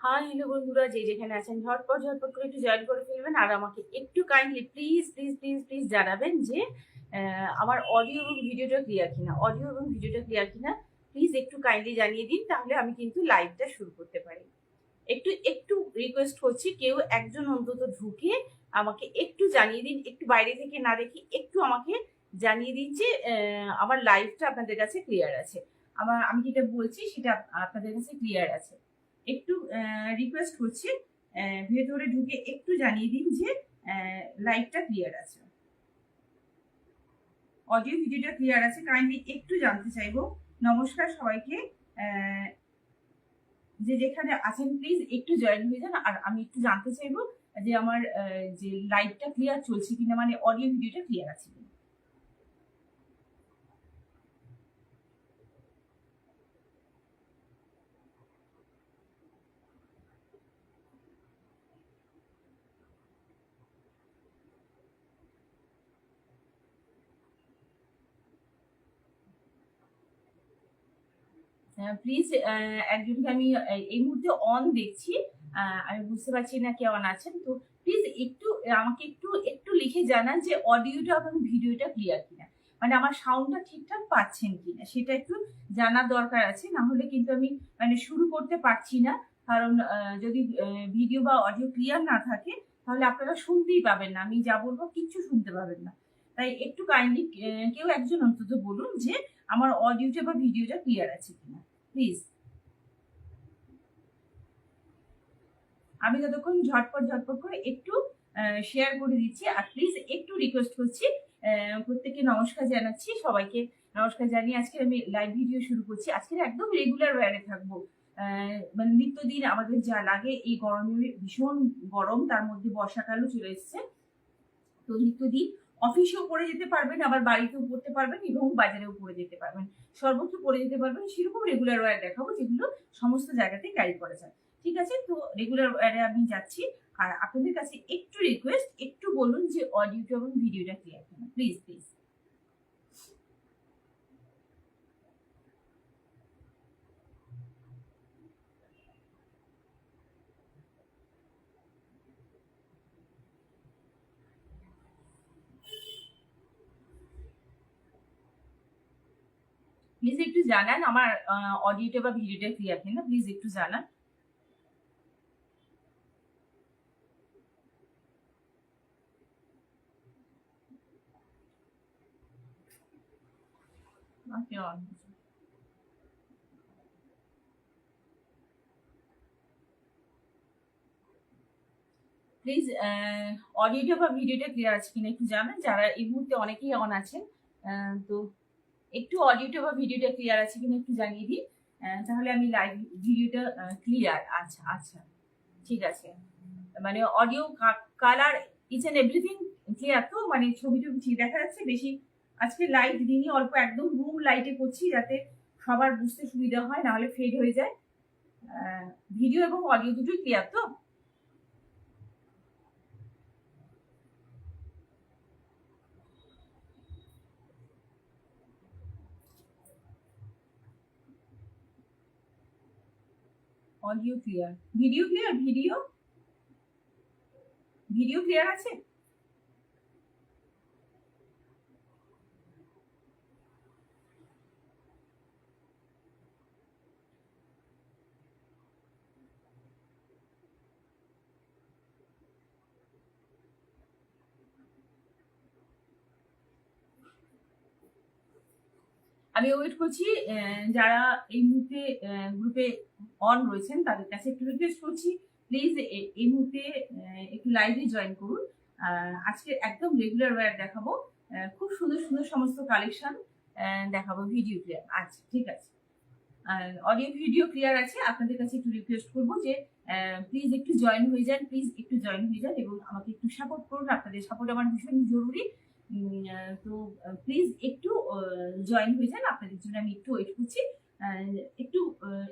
Hi hello বন্ধুরা, যে যেখানে আছেন ঝটপট ঝটপট করে একটু জয়েন করে ফেলবেন। আর আমাকে একটু kindly please please please please জানাবেন যে আমার অডিও এবং ভিডিওটা ক্লিয়ার কিনা প্লিজ একটু কাইন্ডলি জানিয়ে দিন, তাহলে আমি কিন্তু লাইভটা শুরু করতে পারি। একটু একটু রিকোয়েস্ট করছি, কেউ একজন অন্তত ঢুকে আমাকে একটু জানিয়ে দিন, একটু বাইরে থেকে না দেখি একটু আমাকে জানিয়ে দিন যে আমার লাইভটা আপনাদের কাছে ক্লিয়ার আছে, আমি যেটা বলছি সেটা আপনাদের কাছে ক্লিয়ার আছে। একটু রিকোয়েস্ট করছি, ভেতরে ঢুকে একটু জানিয়ে দিন যে লাইভটা ক্লিয়ার আছে, অডিও ভিডিওটা ক্লিয়ার আছে। কাইন্ডলি একটু জানতে চাইবো। নমস্কার সবাইকে, যে যেখানে আছেন প্লিজ একটু জয়েন হয়ে যান। আর আমি একটু জানতে চাইবো যে আমার যে লাইভটা ক্লিয়ার চলছে কিনা, মানে অডিও ভিডিওটা ক্লিয়ার আছে কিনা। প্লিজ একজনকে আমি এই মুহূর্তে অন দেখছি, আমি বুঝতে পারছি না কে অন আছেন। তো প্লিজ একটু আমাকে একটু একটু লিখে জানান যে অডিওটা এবং ভিডিওটা ক্লিয়ার কিনা, মানে আমার সাউন্ডটা ঠিকঠাক পাচ্ছেন কিনা, সেটা একটু জানার দরকার আছে। না হলে কিন্তু আমি মানে শুরু করতে পারছি না। কারণ যদি ভিডিও বা অডিও ক্লিয়ার না থাকে তাহলে আপনারা শুনতেই পাবেন না, আমি যা বলবো কিচ্ছু শুনতে পাবেন না। তাই একটু কাইন্ডলি কেউ একজন অন্তত বলুন যে আমার অডিওটা বা ভিডিওটা ক্লিয়ার আছে কিনা প্লিজ। আমি ততক্ষণ ঝটপট ঝটপট করে একটু শেয়ার করে দিচ্ছি। আর প্লিজ একটু রিকোয়েস্ট করছি, প্রত্যেককে নমস্কার জানাচ্ছি, সবাইকে নমস্কার জানিয়ে আজকে আমি লাইভ ভিডিও শুরু করছি। আজকে একদম রেগুলার ওয়্যারে থাকবো। মানে নিত্যদিন আমাদের যা লাগে, এই গরমে ভীষণ গরম, তার মধ্যে বর্ষাকালও চলে এসছে। তো নিত্যদিন অফিসেও পরে যেতে পারবেন, আবার বাড়িতেও পড়তে পারবেন এবং বাজারেও পরে যেতে পারবেন, সর্বত্র পরে যেতে পারবেন। সেরকম রেগুলার ওয়্যার দেখাবো যেগুলো সমস্ত জায়গাতে ক্যারি করা যায়। ঠিক আছে, তো রেগুলার ওয়্যারে আমি যাচ্ছি। আর আপনাদের কাছে একটু রিকোয়েস্ট, একটু বলুন যে অডিওটা এবং ভিডিওটা ক্লিয়ার কিনা প্লিজ প্লিজ। প্লিজ একটু জানান আমার অডিওটা বা ভিডিওটা ক্লিয়ার কিনা, প্লিজ একটু জানান। ওকে, প্লিজ অডিওটা বা ভিডিওটা ক্লিয়ার আছে কিনা একটু জানান, যারা এই মুহূর্তে অনেকেই অন আছেন। তো একটু অডিওটা বা ভিডিওটা ক্লিয়ার আছে কিনা একটু জানিয়ে দিন, তাহলে আমি লাইভ ভিডিওটা ক্লিয়ার। আচ্ছা আচ্ছা, ঠিক আছে। মানে audio colour each and everything clear তো, মানে ছবি টবি ঠিক দেখা যাচ্ছে বেশি। আজকে লাইট দিনই অল্প, একদম রুম লাইটে করছি যাতে সবার বুঝতে সুবিধা হয়, না হলে ফেড হয়ে যায়। ভিডিও এবং অডিও দুটোই ক্লিয়ার তো? Audio clear, video clear, video video clear আছে। আমি ওয়েট করছি। যারা এই মুহূর্তে গ্রুপে অন রয়েছেন তাদের কাছে একটু রিকোয়েস্ট করছি, প্লিজ এই মুহূর্তে একটু লাইভে জয়েন করুন। আজকে একদম রেগুলার ওয়্যার দেখাবো, খুব সুন্দর সুন্দর সমস্ত কালেকশন দেখাবো। ভিডিও ক্লিয়ার আচ্ছা, ঠিক আছে। অডিও ভিডিও ক্লিয়ার আছে। আপনাদের কাছে একটু রিকোয়েস্ট করবো যে প্লিজ একটু জয়েন হয়ে যান, প্লিজ একটু জয়েন হয়ে যান এবং আমাকে একটু সাপোর্ট করুন। আপনাদের সাপোর্ট আমার ভীষণ জরুরি। তো প্লিজ একটু জয়েন হয়ে যান, আপনাদের জন্য আমি একটু ওয়েট করছি। একটু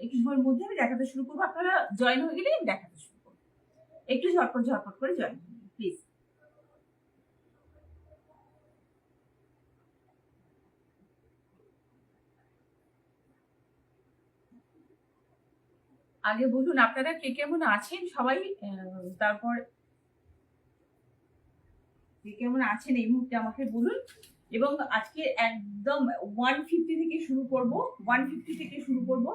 একটু সময়ের মধ্যে আমি দেখাতে শুরু করবো, আপনারা জয়েন হয়ে গেলে আমি দেখাতে শুরু করবো। একটু ঝটপট ঝটপট করে জয়েন করুন প্লিজ। আগে বলুন আপনারা কে কেমন আছেন সবাই, তারপর কে কেমন আছেন এই মুহূর্তে আমাকে বলুন। এবং আজকে একদম 150 থেকে শুরু করব, 150 থেকে শুরু করব।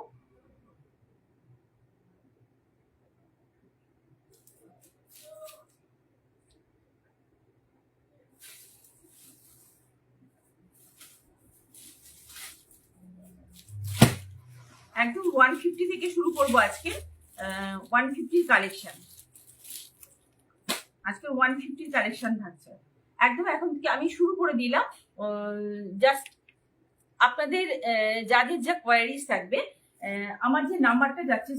একদম 150 থেকে শুরু করব আজকে 150 কালেকশন। আজকে 150 কালেকশন থাকছে। একদম এখন থেকে আমি শুরু করে দিলাম। জাস্ট আপনাদের যাদের যা কোয়ারিজ থাকবে, আমার যে নাম্বারটা যাচ্ছে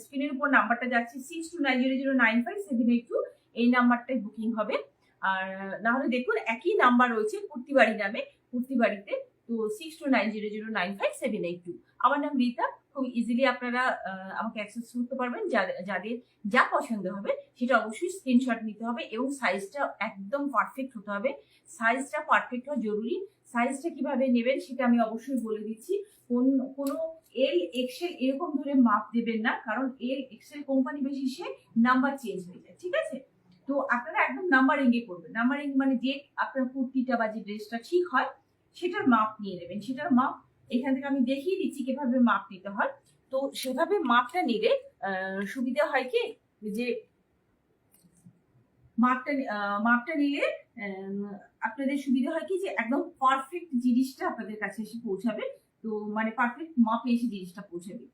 স্ক্রিনের উপর নাম্বারটা যাচ্ছে 6290095782, এই নাম্বারটায় বুকিং হবে। আর না হলে দেখুন একই নাম্বার রয়েছে কুর্তিবাড়ি নামে, কুর্তিবাড়িতে, তো 6290095782। আমার নাম রীতা। খুব ইজিলি আপনারা আমাকে অ্যাক্সেস করতে পারবেন। যাদের যা পছন্দ হবে সেটা অবশ্যই স্ক্রিনশট নিতে হবে এবং সাইজটা একদম পারফেক্ট হতে হবে। সাইজটা পারফেক্ট হওয়া জরুরি। সাইজটা কিভাবে নেবেন সেটা আমি অবশ্যই বলে দিচ্ছি। কোনো এল এক্সেল এরকম ধরে মাপ দেবেন না, কারণ এল এক্সেল কোম্পানি বেসিসে নাম্বার চেঞ্জ হয়ে যায়, ঠিক আছে? তো আপনারা একদম নাম্বারিং এ করবেন। নাম্বারিং মানে যে আপনার কুর্তিটা বা যে ড্রেসটা ঠিক হয় সেটার মাপ নিয়ে নেবেন। সেটার মাপ এখান থেকে আমি দেখিয়ে দিচ্ছি কিভাবে মাপ নিতে হয়। তো সেভাবে মাপটা নিলে সুবিধা হয় কি, যে মাপটা নিলে আপনাদের সুবিধা হয় কি, যে একদম পারফেক্ট জিনিসটা আপনাদের কাছে এসে পৌঁছাবে। তো মানে পারফেক্ট মাপে এসে জিনিসটা পৌঁছাবে।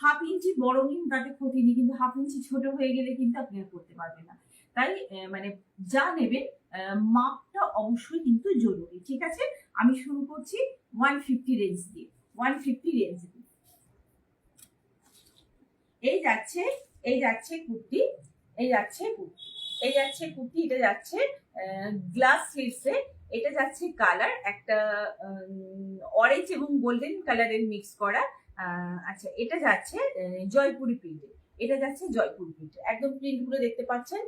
হাফ ইঞ্চি বড় নিন, তাতে ক্ষতি নেই, কিন্তু হাফ ইঞ্চি ছোট হয়ে গেলে কিন্তু আপনি আর করতে পারবেন না। তাই মানে যা নেবেন মাপটা অবশ্যই কিন্তু জরুরি, ঠিক আছে? আমি শুরু করছি 150 রেঞ্জ দিয়ে। 150 রেঞ্জ দিয়ে এই যাচ্ছে, এই যাচ্ছে কুর্তি, এই যাচ্ছে কুর্তি, এই যাচ্ছে কুর্তি, এটা যাচ্ছে গ্লাস স্লিভসে। এটা যাচ্ছে কালার একটা অরেঞ্জ এবং গোল্ডেন কালারের মিক্স করা। আচ্ছা, এটা যাচ্ছে জয়পুরি প্রিন্টে, এটা যাচ্ছে জয়পুরি প্রিন্টে। একদম প্রিন্ট গুলো দেখতে পাচ্ছেন,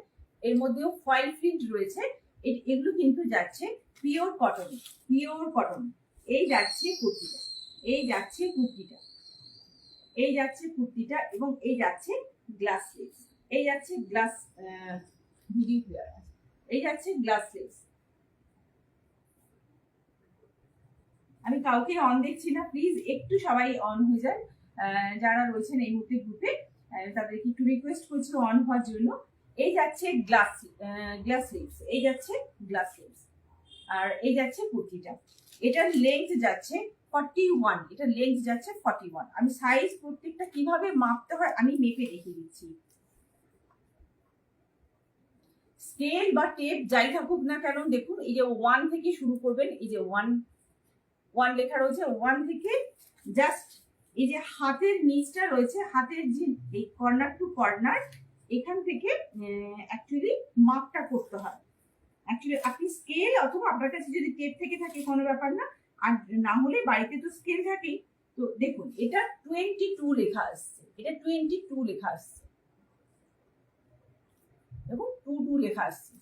এর মধ্যেও ফয়েল প্রিন্ট রয়েছে। এগুলো কিন্তু যাচ্ছে পিওর কটন, পিওর কটন। এই যাচ্ছে কুর্তিটা, এই যাচ্ছে কুর্তিটা, এই যাচ্ছে কুর্তিটা, এবং এই যাচ্ছে গ্লাস স্লিভস, এই যাচ্ছে গ্লাস ভিডিও প্লেয়ার, এই যাচ্ছে গ্লাস স্লিভস। আমি কাউকে অন দেখছি না, প্লিজ একটু সবাই অন হয়ে যান। যারা রয়েছেন এই মুহূর্তে গ্রুপে তাদেরকে একটু রিকোয়েস্ট করছি অন হওয়ার জন্য। এই যাচ্ছে গ্লাস স্লিভস, এই যাচ্ছে গ্লাস স্লিভস, আর এই যাচ্ছে কুর্তিটা। এটার লেন্থ যাচ্ছে 41, এটা লেন্থ যাচ্ছে 41। আমি সাইজ প্রত্যেকটা কিভাবে মাপতে হয় আমি মেপে দেখিয়ে দিচ্ছি। স্কেল বা টেপ যাই থাকুক না কেন, দেখুন এই যে 1 থেকে শুরু করবেন, এই যে 1 লেখা রয়েছে, 1 থেকে জাস্ট এই যে হাতের নিচটা রয়েছে, হাতের যে এই কর্নার টু কর্নার, এখান থেকে অ্যাকচুয়ালি মাপটা করতে হয়। অ্যাকচুয়ালি আপনি স্কেল অথবা আপনার কাছে যদি টেপ থেকে থাকে কোনো ব্যাপার না, আর না হলে বাড়িতে তো স্কেল থাকেই। তো দেখুন এটা 22 লেখা আসছে, এটা 22 লেখা আসছে এবং 22 লেখা আসছে,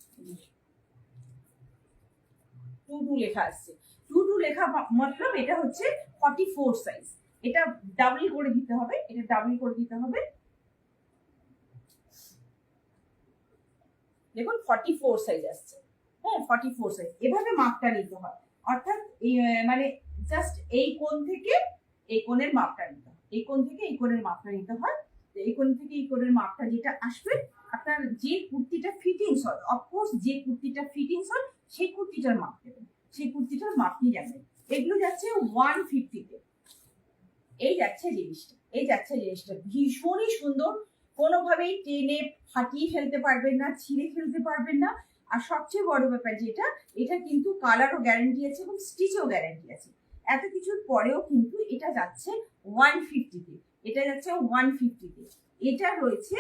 22 লেখা আসছে। 22 লেখা মতলব এটা হচ্ছে 44 সাইজ। এটা ডাবল করে দিতে হবে, এটা ডাবল করে দিতে হবে। দেখুন 44 সাইজ আসছে, হ্যাঁ 44 সাইজ। এভাবে মাপটা নিতে হয়, অর্থাৎ মানে জাস্ট এই কোণ থেকে এই কোণের মাপটা নিতে হয়, এই কোণ থেকে এই কোণের মাপটা নিতে হয়। এই কোণ থেকে এই কোণের মাপটা যেটা আসবে, আপনার যে কুর্তিটা ফিটিংস হয়, অফকোর্স যে কুর্তিটা ফিটিংস হয় সেই কুর্তিটার মাপ দেবেন, সেই কুর্তিটার মাপ নিয়ে যাবেন। এগুলো যাচ্ছে 150-তে। এই যাচ্ছে জিনিসটা, এই যাচ্ছে জিনিসটা ভীষণই সুন্দর। কোনোভাবেই টেনে ফাটিয়ে ফেলতে পারবেন না, ছিঁড়ে ফেলতে পারবেন না। আর সবচেয়ে বড় ব্যাপার যেটা, এটা কিন্তু কালারও গ্যারান্টি আছে এবং স্টিচও গ্যারান্টি আছে। এত কিছুর পরেও কিন্তু এটা যাচ্ছে 150-তে, এটা যাচ্ছে 150-তে। এটা রয়েছে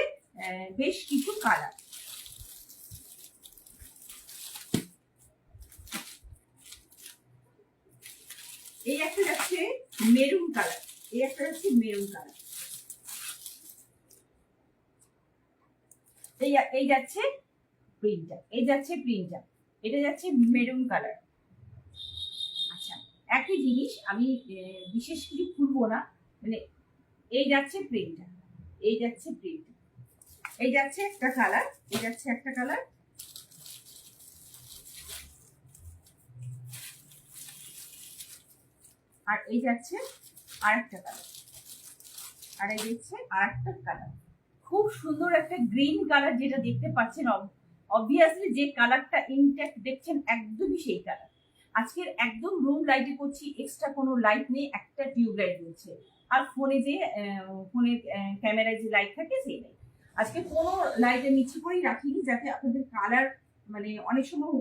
বেশ কিছু কালার। এই একটা যাচ্ছে মেরুন কালার, এই একটা যাচ্ছে মেরুন কালার, এই যাচ্ছে প্রিন্টার, এই যাচ্ছে প্রিন্টার, এটা যাচ্ছে মেরুন কালার। আচ্ছা, একই জিনিস আমি বিশেষ কিছু খুলবো না, মানে এই যাচ্ছে প্রিন্টার, এই যাচ্ছে প্রিন্ট, এই যাচ্ছে একটা কালার, এই যাচ্ছে একটা কালার, আর এই যাচ্ছে আরেকটা কালার, আর এই যাচ্ছে আরেকটা কালার। খুব সুন্দর একটা গ্রিন কালার, যেটা দেখতে পাচ্ছেন অবভিয়াসলি যে কালারটা ইনট্যাক্ট দেখছেন একদমই সেই কালার। আজকের একদম রুম লাইটে করছি, এক্সট্রা কোনো লাইট নেই, একটা টিউব লাইট রয়েছে, আর ফোনে যে ফোনের ক্যামেরায় যে লাইট থাকে সেই লাইট। আজকে কোনো লাইটের নিচে করেই রাখিনি, যাতে আপনাদের কালার মানে অনেক সময়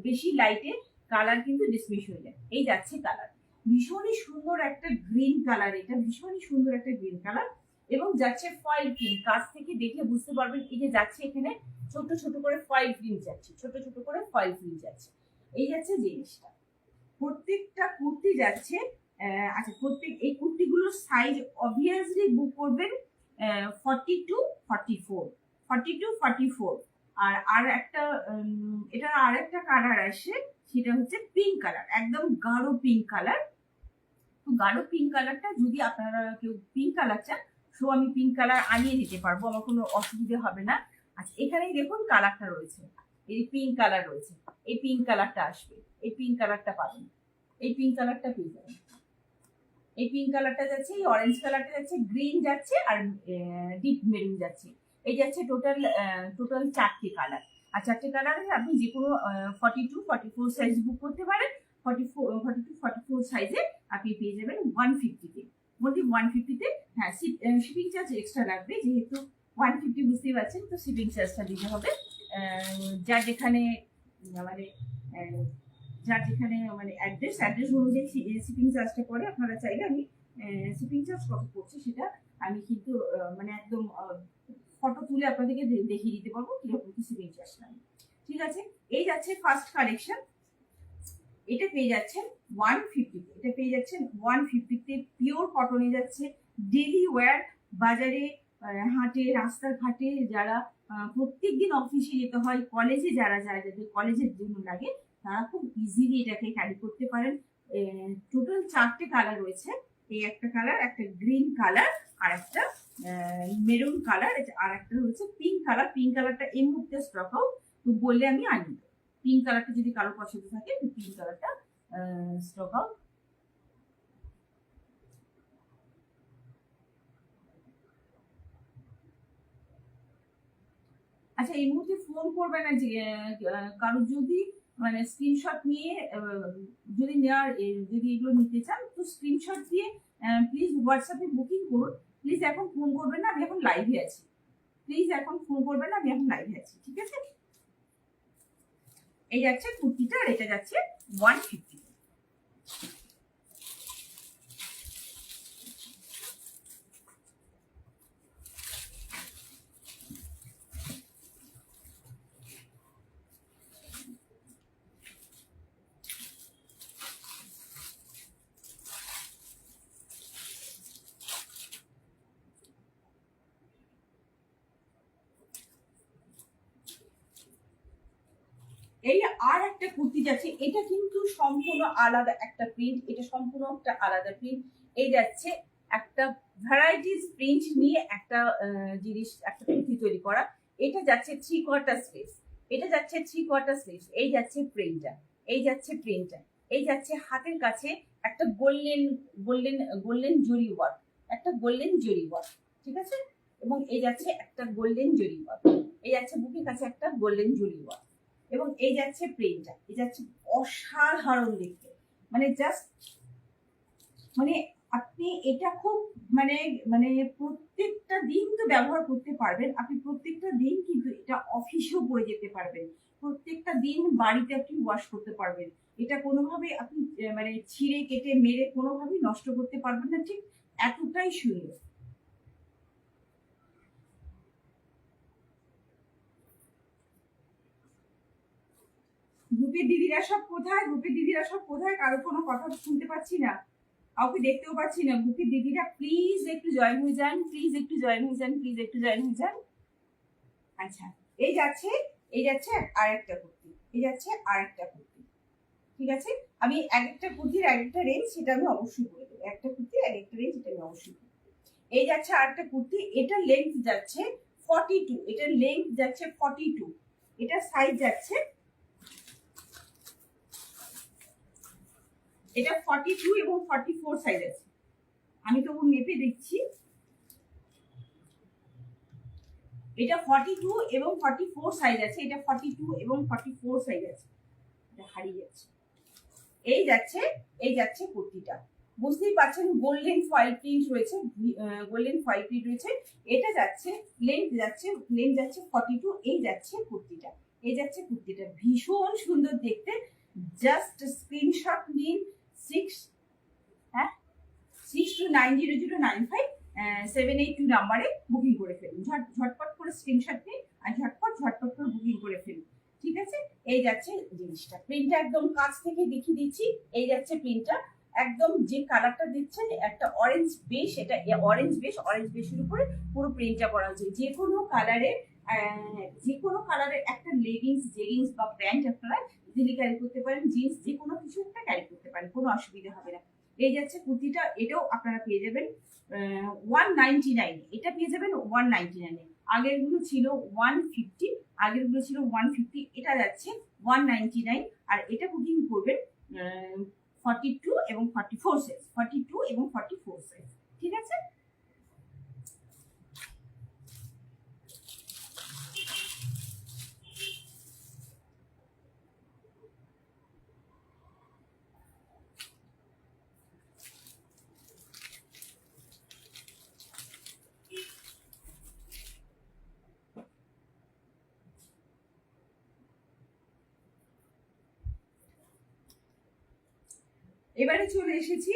বেশি লাইটে কালার কিন্তু ডিসমিস হয়ে যায়। এই যাচ্ছে কালার, ভীষণই সুন্দর একটা গ্রিন কালার, এটা ভীষণই সুন্দর একটা গ্রিন কালার, এবং যাচ্ছে ফয়েল প্রিন্ট। কাছ থেকে দেখে বুঝতে পারবেন, এই যে যাচ্ছে এখানে ছোট ছোট করে ফয়েল প্রিন্ট যাচ্ছে, ছোট ছোট করে ফয়েল প্রিন্ট যাচ্ছে। এই যাচ্ছে জিনিসটা, প্রত্যেকটা কুর্তি যাচ্ছে। আচ্ছা, এই কুর্তিগুলোর সাইজ অবভিয়াসলি বুক করবেন 42-44, 42-44। আর একটা এটার আর একটা কালার আসে, সেটা হচ্ছে পিঙ্ক কালার, একদম গাঢ় পিঙ্ক কালার। তো গাঢ় পিঙ্ক কালারটা যদি আপনারা কেউ পিঙ্ক কালার চান, সো আমি পিঙ্ক কালার আনিয়ে দিতে পারবো, আমার কোনো অসুবিধা হবে না। আচ্ছা, এখানেই দেখুন কালারটা রয়েছে, এই পিঙ্ক কালার রয়েছে, এই পিঙ্ক কালারটা আসবে, এই পিঙ্ক কালারটা পাবেন, এই পিঙ্ক কালারটা পেয়ে যাবেন। এই পিঙ্ক কালারটা যাচ্ছে, এই অরেঞ্জ কালারটা যাচ্ছে, গ্রিন যাচ্ছে, আর ডিপ মেরুন যাচ্ছে। এই যাচ্ছে টোটাল 4টে কালার। আর 4টে কালারে আপনি যে কোনো 42-44 সাইজ বুক করতে পারেন। 42-44 সাইজে আপনি পেয়ে যাবেন 150-তে, বলছি 150-তে। হ্যাঁ, শিপিং চার্জ এক্সট্রা লাগবে, যেহেতু 150 বুঝতেই পারছেন, তো শিপিং চার্জটা দিতে হবে। যার যেখানে মানে যার যেখানে মানে অ্যাড্রেস অনুযায়ী শিপিং চার্জটা পড়ে। আপনারা চাইলে আমি শিপিং চার্জ কত পড়ছে সেটা আমি কিন্তু মানে একদম ফটো তুলে আপনাদেরকে দেখিয়ে দিতে পারবো কিরকম কি শিপিং চার্জ লাগে। ঠিক আছে, এই যাচ্ছে ফার্স্ট কালেকশন, এটা পেয়ে যাচ্ছেন 150-তে, এটা পেয়ে যাচ্ছেন 150-তে, পিওর কটনে যাচ্ছে, ডেলি ওয়্যার। বাজারে হাটে রাস্তাঘাটে যারা প্রত্যেকদিন অফিসে যেতে হয়, কলেজে যারা যায়, যাদের কলেজের জন্য লাগে, তারা খুব ইজিলি এটাকে ক্যারি করতে পারেন। টোটাল 4টে কালার রয়েছে, এই একটা কালার, একটা গ্রিন কালার, আর একটা মেরুন কালার, আর একটা রয়েছে পিঙ্ক কালার। পিঙ্ক কালারটা এই মুহূর্তে স্টক আউট, তো বললে আমি আনি। পিঙ্ক কালারটা যদি কারো পছন্দ থাকে, পিঙ্ক কালারটা স্টক আউট। আচ্ছা, এই মুহূর্তে ফোন করবে না, যে কারো যদি মানে স্ক্রিনশট নিয়ে যদি নেওয়ার যদি এগুলো নিতে চান, তো স্ক্রিনশট দিয়ে প্লিজ হোয়াটসঅ্যাপে বুকিং করুন। প্লিজ এখন ফোন করবেন না, আমি এখন লাইভে আছি। প্লিজ এখন ফোন করবেন না, আমি এখন লাইভে আছি, ঠিক আছে? এই যাচ্ছে কুর্তিটা, আর এটা যাচ্ছে 150। এই আর একটা কুর্তি যাচ্ছে, এটা কিন্তু সম্পূর্ণ আলাদা একটা প্রিন্ট, এটা সম্পূর্ণ একটা আলাদা প্রিন্ট। এই যাচ্ছে একটা ভ্যারাইটিস প্রিন্ট নিয়ে একটা জিনিস, একটা কুর্তি তৈরি করা। এটা যাচ্ছে 3/4 স্লিভস, এটা যাচ্ছে 3/4 স্লিভস। এই যাচ্ছে প্রিন্টটা, এই যাচ্ছে প্রিন্টটা, এই যাচ্ছে হাতের কাছে একটা গোল্ডেন গোল্ডেন গোল্ডেন জরি ওয়ার্ক, একটা গোল্ডেন জরি ওয়ার্ক, ঠিক আছে? এবং এই যাচ্ছে একটা গোল্ডেন জরি ওয়ার্ক, এই যাচ্ছে বুকের কাছে একটা গোল্ডেন জরি ওয়ার্ক, এবং এই যাচ্ছে প্রিন্টটা। এই যাচ্ছে অসাধারণ দেখতে, মানে জাস্ট মানে আপনি এটা খুব মানে মানে প্রত্যেকটা দিন তো ব্যবহার করতে পারবেন, আপনি প্রত্যেকটা দিন কিন্তু এটা অফিসেও পরে যেতে পারবেন, প্রত্যেকটা দিন বাড়িতে আপনি ওয়াশ করতে পারবেন। এটা কোনোভাবে আপনি মানে ছিঁড়ে কেটে মেরে কোনোভাবেই নষ্ট করতে পারবেন না, ঠিক এতটাই সুন্দর। গ্রুপের দিদিরা সব কোথায়? গ্রুপের দিদিরা সব কোথায়? কারো কোনো কথা শুনতে পাচ্ছি না, কাউকে দেখতেও পাচ্ছি না। গ্রুপের দিদিরা প্লিজ একটু জয়েন হয়ে যান, প্লিজ একটু জয়েন হয়ে যান, প্লিজ একটু জয়েন হয়ে যান। আচ্ছা, এই যাচ্ছে আর একটা কুর্তি, এই যাচ্ছে আর একটা কুর্তি, ঠিক আছে? আমি এক একটা কুর্তির এক একটা রেঞ্জ, সেটা আমি অবশ্যই বলে দেবো। একটা কুর্তির এক একটা রেঞ্জ, এটা আমি অবশ্যই বলে দেবো। এই যাচ্ছে আরেকটা কুর্তি, এটা লেন্থ যাচ্ছে 42, এটা লেন্থ যাচ্ছে 42, এটা সাইজ যাচ্ছে, এটা 42 এবং 44 সাইজ আছে। আমি তবু মেপে দিচ্ছি, এটা 42 এবং 44 সাইজ আছে, এটা 42 এবং 44 সাইজ আছে, এটা হারিয়ে যাচ্ছে। এই যাচ্ছে কুর্তিটা, বুঝতেই পারছেন গোল্ডেন ফয়েল প্রিন্ট রয়েছে, গোল্ডেন ফয়েল প্রিন্ট রয়েছে। এটা যাচ্ছে লেন্থ যাচ্ছে 42, এই যাচ্ছে কুর্তিটা, এই যাচ্ছে কুর্তিটা, ভীষণ সুন্দর দেখতে। জাস্ট স্ক্রিনশট নিন 6290095782 নাম্বারে বুকিং করে ফেলুন, ঝটপট করে স্ক্রিনশট নিন আর ঝটপট করে বুকিং করে ফেলুন, ঠিক আছে। এই যাচ্ছে জিনিসটা, প্রিন্টটা একদম কাছ থেকে দেখিয়ে দিচ্ছি। এই যাচ্ছে প্রিন্টটা, একদম যে কালারটা দিচ্ছেন একটা অরেঞ্জ বেশ, এটা অরেঞ্জ বেশের উপরে পুরো প্রিন্টটা করা হচ্ছে। যে কোনো কালারের একটা জেগিংস বা প্যান্ট আপনারা ইজিলি ক্যারি করতে পারেন, জিন্স যে কোনো কিছু একটা ক্যারি করতে পারেন, কোনো অসুবিধা হবে না। এই যাচ্ছে কুর্তিটা, এটাও আপনারা পেয়ে যাবেন 199, এটা পেয়ে যাবেন 199। আগের গুলো ছিল 150, এটা যাচ্ছে 199। আর এটা বুকিং করবেন 42 এবং 44 সাইজ, ঠিক আছে। এবারে চলে এসেছি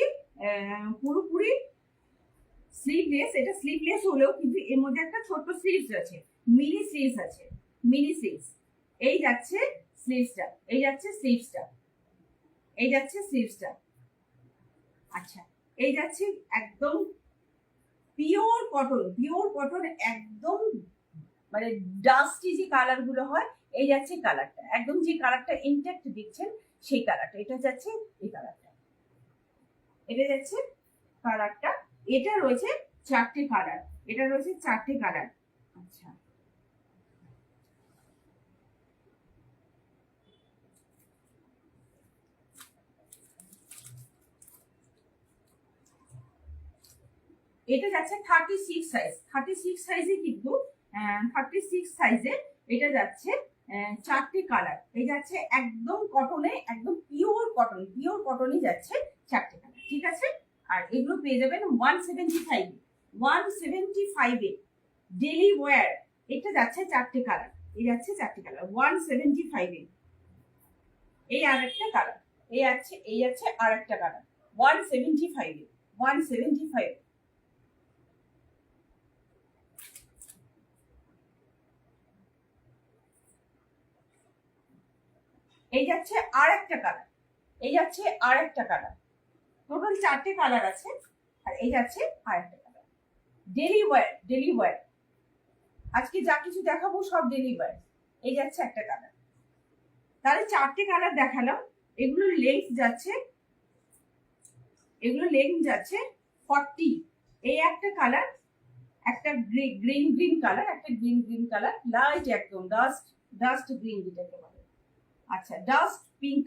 পুরোপুরি স্লিভলেস। এটা স্লিভলেস হলেও কিন্তু এর মধ্যে একটা ছোট্ট স্লিভস আছে, মিনি স্লিভস। এই যাচ্ছে স্লিভসটা, আচ্ছা। এই যাচ্ছে একদম পিওর কটন, একদম মানে ডাস্টি যে কালার গুলো হয়, এই যাচ্ছে কালারটা, একদম যে কালারটা ইনট্যাক্ট দেখছেন সেই কালারটা, এটা যাচ্ছে এই কালারটা, এটা যাচ্ছে কালারটা। এটা রয়েছে চারটে কালার, আচ্ছা। এটা যাচ্ছে 36 সাইজে, কিন্তু 36 সাইজে এটা যাচ্ছে চারটে কালার। এই যাচ্ছে একদম কটনে, একদম পিওর কটনই যাচ্ছে চারটে কালার, ঠিক আছে। আর এগুলো পেয়ে যাবেন 175 ডেলি ওয়্যার। এটা যাচ্ছে চারটে কালার, 175 এই আরেকটা কালার, এই আছে আরেকটা কালার 175 এই যাচ্ছে আরেকটা কালার, টোটাল চারটে কালার আছে। আর এই যাচ্ছে আরেকটা কালার, ডেলি ওয়্যার। আজকে যা কিছু দেখাবো সব ডেলি ওয়্যার। এই যাচ্ছে একটা কালার, তাহলে চারটে কালার দেখালাম। এগুলোর লেন্থ যাচ্ছে 40। এই একটা কালার, একটা গ্রিন কালার, লাইট একদম ডাস্ট গ্রিন যেটাকে বলে, আচ্ছা ডাস্ট পিঙ্ক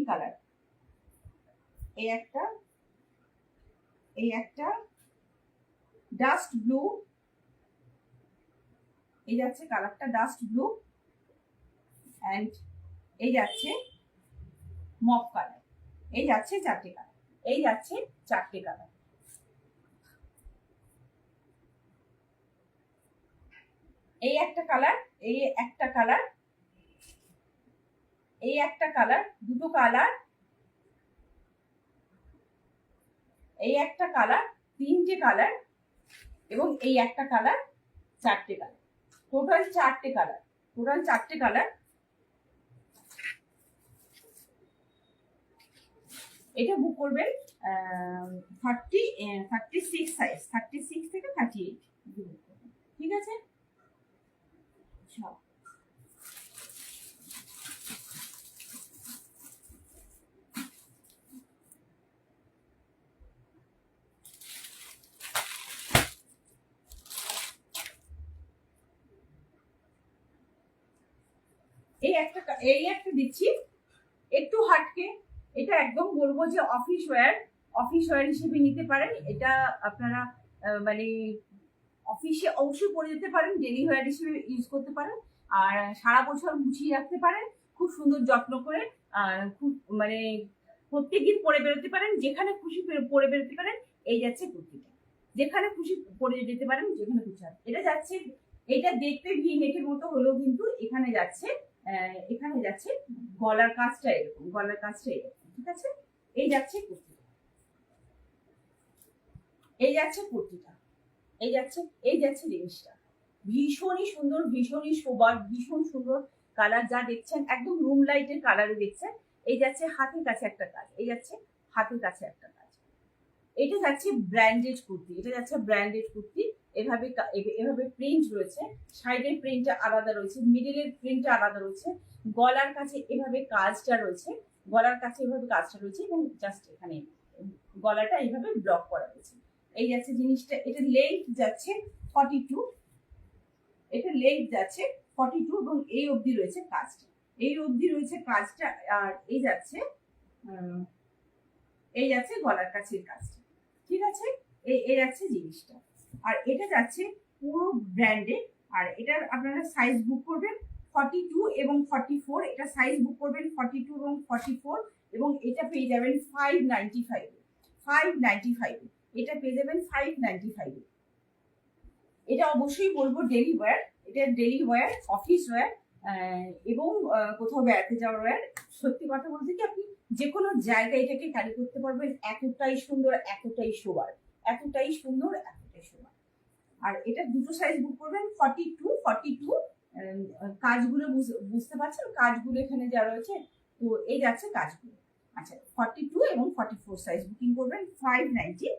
কালার। এই একটা ডাস্ট ব্লু, এই যাচ্ছে কালারটা ডাস্ট ব্লু, এন্ড এই যাচ্ছে মপ কালার। এই যাচ্ছে চারটে কালার, এই একটা কালার, দুটো কালার, এই একটা কালার, তিনটে কালার, এবং এই একটা কালার, চারটে কালার, টোটাল চারটে কালার। এটা বুক করবেন 36 সাইজ, 36 থেকে 38, ঠিক আছে। এই একটা দিচ্ছি একটু হাটকে, এটা একদম বলবো যে অফিস ওয়্যার হিসেবে নিতে পারেন। এটা আপনারা মানে অফিসে অবশ্যই পরে যেতে পারেন, ডেলি ওয়্যার হিসেবে ইউজ করতে পারেন, আর সারা বছর গুছিয়ে রাখতে পারেন খুব সুন্দর যত্ন করে। খুব মানে প্রত্যেকদিন পরে বেরোতে পারেন, যেখানে খুশি পরে বেরোতে পারেন। এই যাচ্ছে কুর্তিটা, যেখানে খুশি পরে যেতে পারেন, যেখানে খুশি। এটা যাচ্ছে, এটা দেখতে ভি নেকের মতো হলেও কিন্তু এখানে যাচ্ছে গলার কাজটা এরকম, ঠিক আছে। এই যাচ্ছে কুর্তিটা, এই যাচ্ছে জিনিসটা, ভীষণই সুন্দর, ভীষণই সোবার, ভীষণ সুন্দর কালার। যা দেখছেন একদম রুম লাইটের কালারে দেখছেন। এই যাচ্ছে হাতের কাছে একটা কাজ, এটা যাচ্ছে ব্র্যান্ডেড কুর্তি, এভাবে প্রিন্ট রয়েছে, সাইডের প্রিন্টটা আলাদা রয়েছে, মিডলের প্রিন্টটা আলাদা রয়েছে, গলার কাছে এভাবে কাজটা রয়েছে, এবং জাস্ট এখানে গলাটা এইভাবে ব্লক করা রয়েছে। এই যাচ্ছে জিনিসটা, এটা লেন্থ যাচ্ছে 42, এবং এই অবধি রয়েছে কাজটা, আর এই যাচ্ছে গলার কাছের কাজটা, ঠিক আছে। এই যাচ্ছে জিনিসটা, আর এটা যাচ্ছে পুরো ব্র্যান্ডেড। আর এটার আপনারা সাইজ বুক করবেন 42 এবং 44, এটা সাইজ বুক করবেন 42 এবং 44, এবং এটা পেয়ে যাবেন 595, এটা পেয়ে যাবেন 595। এটা অবশ্যই বলবো ডেলি ওয়্যার, অফিস ওয়্যার, এবং কোথাও বেড়াতে যাওয়ার ওয়্যার। সত্যি কথা বলতে কি, আপনি যে কোনো জায়গায় এটাকে ক্যারি করতে পারবেন। এতটাই সুন্দর, এতটাই সোবার। আর এটা দুটো সাইজ বুক করবেন 42। কাজগুলো বুঝতে পারছেন, কাজগুলো এখানে যা রয়েছে, তো এই যাচ্ছে কাজগুলো। আচ্ছা, 42 এবং 44 সাইজ বুকিং করবেন 595।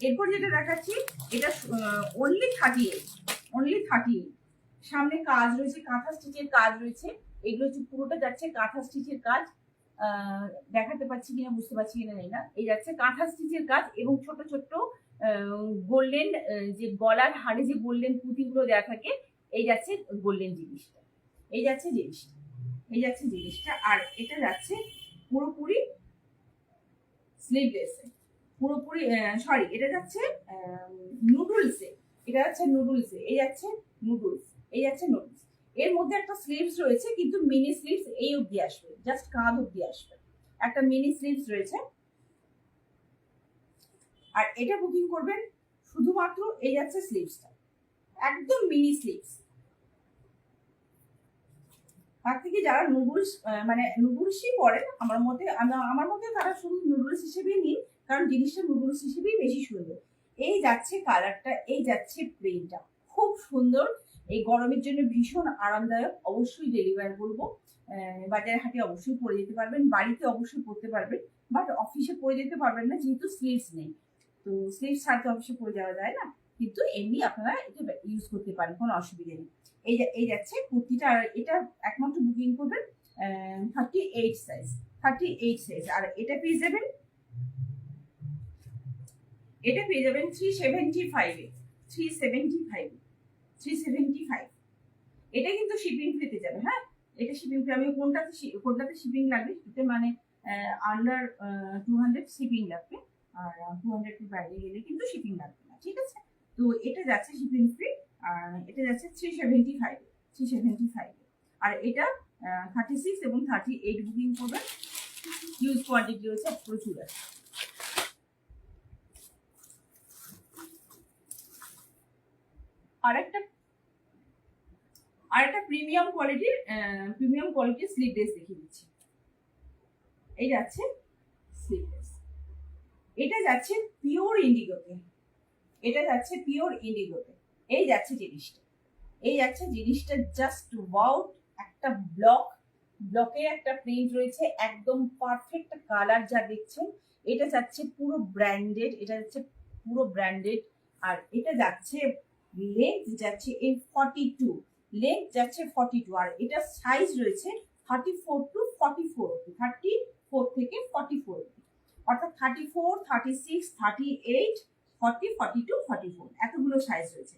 এরপর যেটা দেখাচ্ছি, এটা অনলি 38, সামনে কাজ রয়েছে, কাঁথা স্টিচের কাজ রয়েছে। এগুলো হচ্ছে পুরোটা যাচ্ছে কাঁথা স্টিচের কাজ। দেখাতে পাচ্ছি কিনা, বুঝতে পারছি কিনা জানি না। এই যাচ্ছে কাঁথা স্টিচের কাজ, এবং ছোট ছোট গোল্ডেন, যে গলার হাড়ে যে গোল্ডেন পুঁতিগুলো দেওয়া থাকে, এই যাচ্ছে গোল্ডেন জিনিসটা, এই যাচ্ছে জিনিসটা। আর এটা যাচ্ছে পুরোপুরি স্লিভলেসে, এটা যাচ্ছে নুডলসে, এই যাচ্ছে নুডলস। এর মধ্যে একটা স্লিভস রয়েছে, কিন্তু মিনি স্লিভস এই অবধি আসবে, জাস্ট কাঁধ অবধি আসবে, একটা মিনি স্লিভস রয়েছে। আর এটা বুকিং করবেন শুধুমাত্র, এই যাচ্ছে স্লিভসটা, একদম মিনি স্লিভস। তার থেকে যারা নুডলসই পরেন, আমার মতে তারা শুধু নুডলস হিসেবেই নিন, কারণ জিনিসটা নুডলস হিসেবেই বেশি সুন্দর। এই যাচ্ছে কালারটা, এই যাচ্ছে প্রিন্টটা, খুব সুন্দর। এই গরমের জন্য ভীষণ আরামদায়ক। অবশ্যই ডেলি ওয়্যার বলবো, বাজারে হাটে অবশ্যই পরে যেতে পারবেন, বাড়িতে অবশ্যই পরতে পারবেন, বাট অফিসে পরে যেতে পারবেন না, যেহেতু স্লিভস নেই। তো স্লিভস ছাড়া তো অফিসে পরে যাওয়া যায় না, কিন্তু এমনি আপনারা এটা ইউজ করতে পারেন, কোনো অসুবিধা নেই। এই যাচ্ছে কুর্তিটা, আর এটা একমাত্র বুকিং করবেন 38 সাইজ, আর এটা পেয়ে যাবেন 375। এটা কিন্তু শিপিং ফ্রিতে যাবে। হ্যাঁ, এটা শিপিং ফ্রি। আমি কোনটাতে শিপিং লাগবে, সেটা মানে আন্ডার 200 শিপিং লাগবে, আর 200 এর বাইরে গেলে কিন্তু শিপিং লাগবে না, ঠিক আছে। তো এটা যাচ্ছে শিপিং ফ্রি, আর এটা যাচ্ছে 375। আর এটা 36 এবং 38 বুকিং করবেন। হিউজ কোয়ান্টিটি রয়েছে, প্রচুর আছে। আরেকটা প্রিমিয়াম কোয়ালিটির স্লিভলেস দেখিয়ে দিচ্ছি। এই যাচ্ছে স্লিভলেস, এটা যাচ্ছে পিওর ইন্ডিগোতে, এই যাচ্ছে জিনিসটা, জাস্ট ওয়াও। একটা ব্লকের একটা প্রিন্ট রয়েছে, একদম পারফেক্ট কালার যা দেখছেন। এটা যাচ্ছে পুরো ব্র্যান্ডেড, আর এটা যাচ্ছে লেন্থ যাচ্ছে 42, আর এটা সাইজ রয়েছে 34 to 44, 34 থেকে 44, অর্থাৎ 34, 36, 38, 40, 42, 44 এতগুলো সাইজ রয়েছে।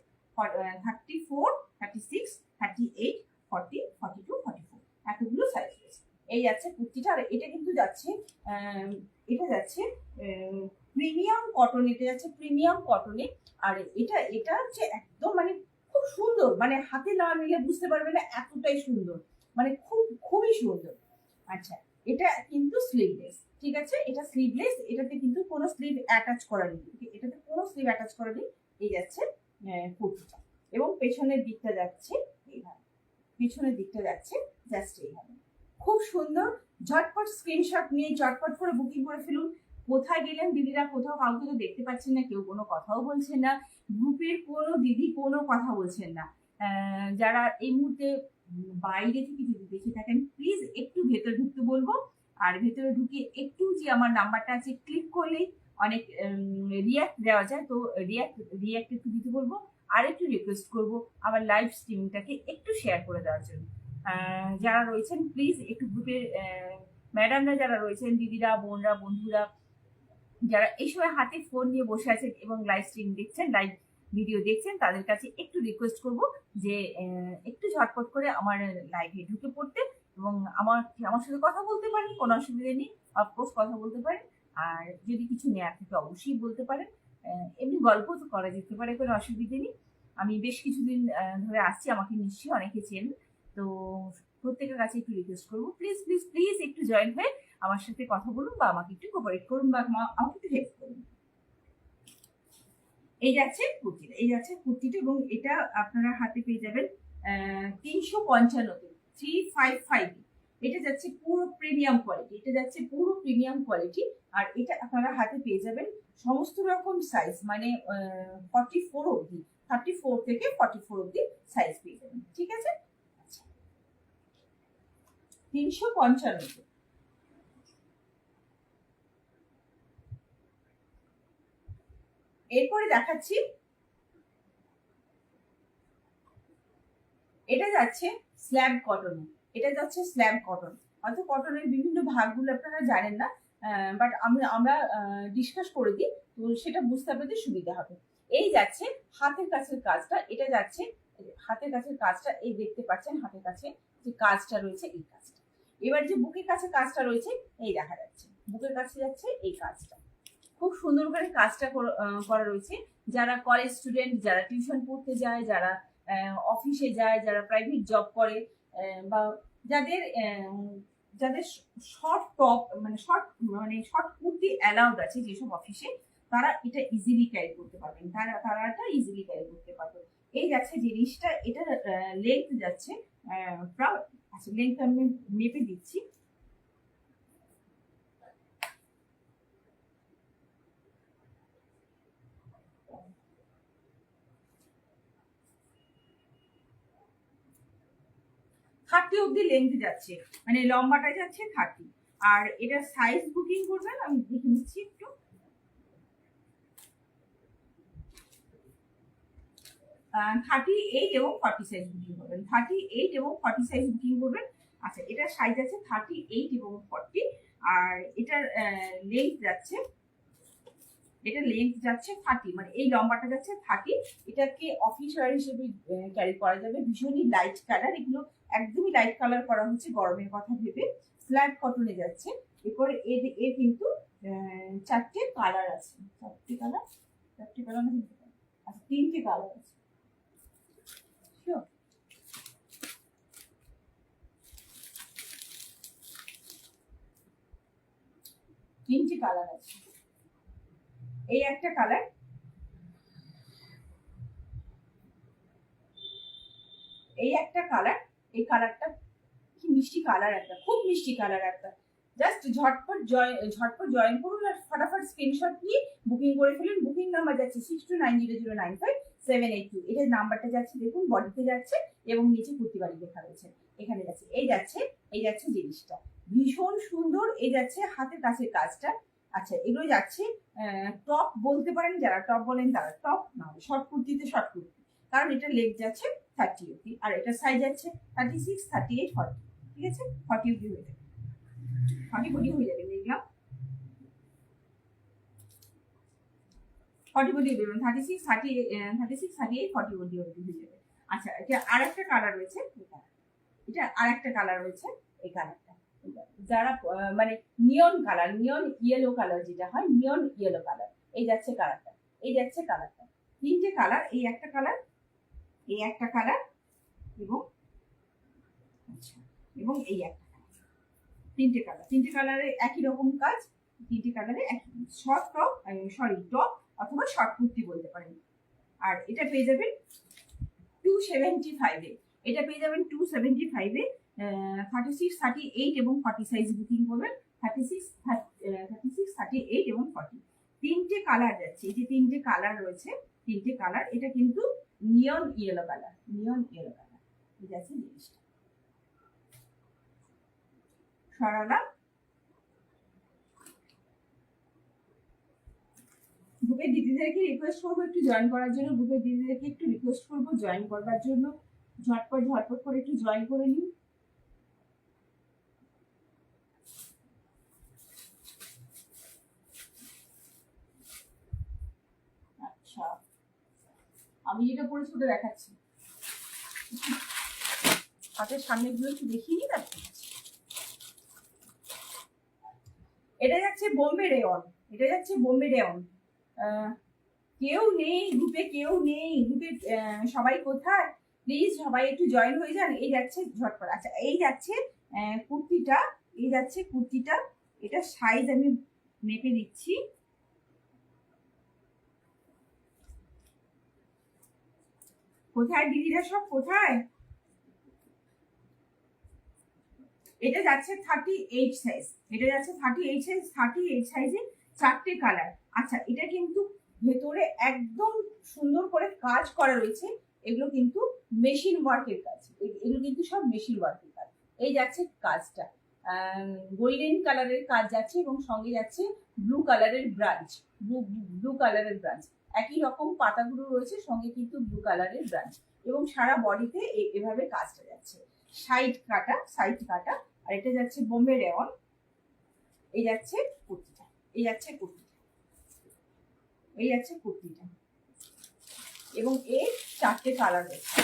34, 36, 38, 40, 42, 44 এতগুলো সাইজ রয়েছে। এই যাচ্ছে কুর্তিটা। আর এটা কিন্তু যাচ্ছে এটা যাচ্ছে প্রিমিয়াম কটন, এটা যাচ্ছে প্রিমিয়াম কটনে। আর এটা হচ্ছে একদম মানে খুব সুন্দর, মানে হাতে না নিলে বুঝতে পারবে না এতটাই সুন্দর, মানে খুবই সুন্দর। আচ্ছা, এটা কিন্তু স্লিভলেস, ঠিক আছে, এটা স্লিভলেস, এটাতে কিন্তু কোনো স্লিভ অ্যাটাচ করা নেই, এটাতে কোনো স্লিভ অ্যাটাচ করা নেই। এই যাচ্ছে কুর্তিটা, এবং পেছনের দিকটা যাচ্ছে এইভাবে, পিছনের দিকটা যাচ্ছে জাস্ট এইভাবে, খুব সুন্দর। ঝটপট স্ক্রিনশট নিয়ে ঝটপট করে বুকিং করে ফেলুন। কোথায় গেলেন দিদিরা, কোথাও কাউকে তো দেখতে পাচ্ছেন না, কেউ কোনো কথাও বলছেন না, গ্রুপের কোনো দিদি কোনো কথা বলছেন না। যারা এই মুহূর্তে বাইরে থেকে যদি দেখে থাকেন প্লিজ একটু ভেতরে ঢুকতে বলবো। আর ভেতরে ঢুকে একটু যে আমার নাম্বারটা আছে ক্লিক করলেই অনেক রিয়াক্ট দেওয়া যায়, তো রিয়াক্ট একটু দিতে বলবো। আর একটু রিকোয়েস্ট করবো আমার লাইভ স্ট্রিমিংটাকে একটু শেয়ার করে দেওয়ার জন্য। যারা রয়েছেন প্লিজ একটু গ্রুপের ম্যাডামরা যারা রয়েছেন, দিদিরা, বোনরা, বন্ধুরা, যারা এই সময় হাতে ফোন নিয়ে বসে আছেন এবং লাইভ স্ট্রিম দেখছেন, লাইভ ভিডিও দেখছেন, তাদের কাছে একটু রিকোয়েস্ট করব যে একটু ঝটপট করে আমার লাইভে ঢুকে পড়তে, এবং আমার সাথে কথা বলতে পারেন, কোনো অসুবিধা নেই, অফকোর্স কথা বলতে পারেন। আর যদি কিছু নেওয়ার থেকে অবশ্যই বলতে পারেন, এমনি গল্প তো করা যেতে পারে, কোনো অসুবিধে নেই। আমি বেশ কিছুদিন ধরে আসছি, আমাকে নিশ্চয়ই অনেকে চেনেন, তো প্রত্যেকের কাছে একটু রিকোয়েস্ট করবো, প্লিজ প্লিজ প্লিজ একটু জয়েন হয়ে আমার সাথে কথা বলুন, বা আমাকে একটু কোঅপারেট করুন, বা আমাকে একটু হেল্প করুন। এই যাচ্ছে কুর্তিটা, এই যাচ্ছে কুর্তিটা, এবং এটা আপনারা হাতে পেয়ে যাবেন 355, 355। এটা যাচ্ছে পুরো প্রিমিয়াম কোয়ালিটি, এটা যাচ্ছে পুরো প্রিমিয়াম কোয়ালিটি। আর এটা আপনারা হাতে পেয়ে যাবেন সমস্ত রকম সাইজ, মানে 44 অবধি, 34 থেকে 44 অবধি সাইজ পেয়ে যাবেন, ঠিক আছে। 355। এরপরে দেখাচ্ছি, এটা যাচ্ছে স্ল্যাব কটন, এটা যাচ্ছে স্ল্যাব কটন। হয়তো কটনের বিভিন্ন ভাগগুলো আপনারা জানেন না, বাট আমরা ডিসকাস করে দিই, তো সেটা বুঝতে আপনাদের সুবিধা হবে। এই যাচ্ছে হাতের কাছের কাজটা, এটা যাচ্ছে হাতের কাছের কাজটা, এই দেখতে পাচ্ছেন হাতের কাছে যে কাজটা রয়েছে, এই কাজটা। এবার যে বুকের কাছে কাজটা রয়েছে, এই দেখা যাচ্ছে বুকের কাছে যাচ্ছে এই কাজটা, খুব সুন্দর করে কাজটা করা রয়েছে। যারা কলেজ স্টুডেন্ট, যারা টিউশন পড়তে যায়, যারা অফিসে যায়, যারা প্রাইভেট জব করে, বা যাদের যাদের শর্ট টপ মানে শর্ট কুর্তি অ্যালাউড আছে যেসব অফিসে, তারা এটা ইজিলি ক্যারি করতে পারবেন, তারা এটা ইজিলি ক্যারি করতে পারবেন। এই যাচ্ছে জিনিসটা, এটা লেন্থ যাচ্ছে আচ্ছা, লেন্থ আমি মেপে দিচ্ছি। থার্টি অব্দি লেন্থ যাচ্ছে, মানে লম্বাটা যাচ্ছে 30। আর এটা সাইজ বুকিং করবেন, আমি দেখে নিচ্ছি একটু। থার্টি এইট এবং 40 সাইজ বুকিং করবেন, 38 এবং 40 সাইজ বুকিং করবেন। আচ্ছা, এটার সাইজ আছে 38 এবং 40। আর এটার লেন্থ যাচ্ছে, এটা লেন্থ যাচ্ছে 30, মানে এই লম্বাটা যাচ্ছে 30। এটাকে অফিস ওয়্যার হিসেবে ক্যারি করা যাবে, ভীষণই লাইট কালার, এগুলো একদমই লাইট কালার করা হচ্ছে গরমের কথা ভেবে। স্ল্যাব কটনে যাচ্ছে। এরপরে এর কিন্তু 4টে কালার আছে, 4টে কালার না, আচ্ছা 3টে কালার আছে, তিনটে কালার আছে। এই একটা কালার, এই একটা কালার, এই কালারটা কি মিষ্টি কালার, একটা খুব মিষ্টি কালার একটা। জাস্ট ঝটপট জয়েন করুন আর ফটাফট স্ক্রিনশট নিয়ে বুকিং করে ফেলুন। বুকিং নাম্বার যাচ্ছে 6290095782, এটার নাম্বারটা যাচ্ছে দেখুন, বডিতে যাচ্ছে এবং নিচে কুর্তি বাড়ি লেখা রয়েছে, এখানে যাচ্ছে। এই যাচ্ছে জিনিসটা ভীষণ সুন্দর। এই যাচ্ছে হাতের কাছের কাজটা। আচ্ছা, এগুলো যাচ্ছে টপ বলতে পারেন, যারা টপ বলেন তারা টপ, না শর্ট কুর্তিতে শর্ট কুর্তি, কারণ এটা লেগ যাচ্ছে 30 অব্দি, আর এটা সাইজ যাচ্ছে 36, 38, 40, ঠিক আছে, 40 অব্দি হয়ে যাবে, 40 বডি হয়ে যাবে, দেখলাম। 40 বডি বেরোন, 36, 38, 40 বডি অবধি হয়ে যাবে। আচ্ছা, এটা আর একটা কালার রয়েছে, এটা আর একটা কালার রয়েছে, এই কালারটা যারা মানে নিয়ন কালার, নিয়ন ইয়েলো কালার যেটা হয়, নিয়ন ইয়েলো কালার, এই যাচ্ছে কালারটা, এই যাচ্ছে কালারটা, তিনটে কালার, এই একটা কালার, এই একটা কালার, এবং আচ্ছা এবং এই একটা কালার, তিনটে কালার, তিনটে কালারে একই রকম কাজ, তিনটে কালারে একই শর্ট টপ, সরি টপ অথবা শর্ট কুর্তি বলতে পারেন। আর এটা পেয়ে যাবেন 275 এ, এটা পেয়ে যাবেন 275 এ। 36, 38 এবং 40 সাইজ বুকিং করবেন। 36, 38 এবং 40, তিনটে কালার যাচ্ছে। এই যে তিনটে কালার রয়েছে, তিনটে কালার, এটা কিন্তু নিয়ন ইয়েলো কালার, নিয়ন ইয়েলো কালার, ঠিক আছে জিনিসটা সরালাম। গ্রুপের দিদিদেরকে রিকোয়েস্ট করবো একটু জয়েন করার জন্য, গ্রুপের দিদিদেরকে একটু রিকোয়েস্ট করবো জয়েন করবার জন্য, ঝটপট ঝটপট করে একটু জয়েন করে নিন। আচ্ছা, আমি যেটা পরেছি ওটা দেখাচ্ছি, হাতের সামনে গুলো একটু দেখিয়ে নিই। এটা যাচ্ছে বোম্বে রেয়ন, এটা যাচ্ছে বোম্বে রেয়ন। কেউ নেই গ্রুপে, কেউ নেই গ্রুপে, সবাই কোথায়? প্লিজ সবাই একটু জয়েন হয়ে যান। এই যাচ্ছে ঝটপট। আচ্ছা, এই যাচ্ছে কুর্তিটা, এই যাচ্ছে কুর্তিটা, এটা সাইজ আমি মেপে দিচ্ছি। কোথায় দিদিরা সব কোথায়? এটা যাচ্ছে 38 সাইজ, এটা যাচ্ছে 38 সাইজ, 38 সাইজে চারটে কালার। আচ্ছা, এটা কিন্তু ভেতরে একদম সুন্দর করে কাজ করা রয়েছে, এগুলো কিন্তু মেশিন ওয়ার্কের কাজ, এগুলো কিন্তু সব মেশিন ওয়ার্কের কাজ। এই যাচ্ছে কাজটা, গোল্ডেন কালারের কাজ যাচ্ছে এবং সঙ্গে যাচ্ছে ব্লু কালারের ব্রাঞ্চ, ব্লু কালারের ব্রাঞ্চ, একই রকম পাতাগুলো রয়েছে, সঙ্গে কিন্তু ব্লু কালারের ব্রাঞ্চ, এবং সারা বডিতে এভাবে কাজটা যাচ্ছে, সাইড কাটা, সাইড কাটা। আর এটা যাচ্ছে বোম্বে রেয়ন, এই যাচ্ছে কুর্তিটা, এই যাচ্ছে কুর্তিটা, এই যাচ্ছে কুর্তিটা, এবং এর চারটে কালার রয়েছে,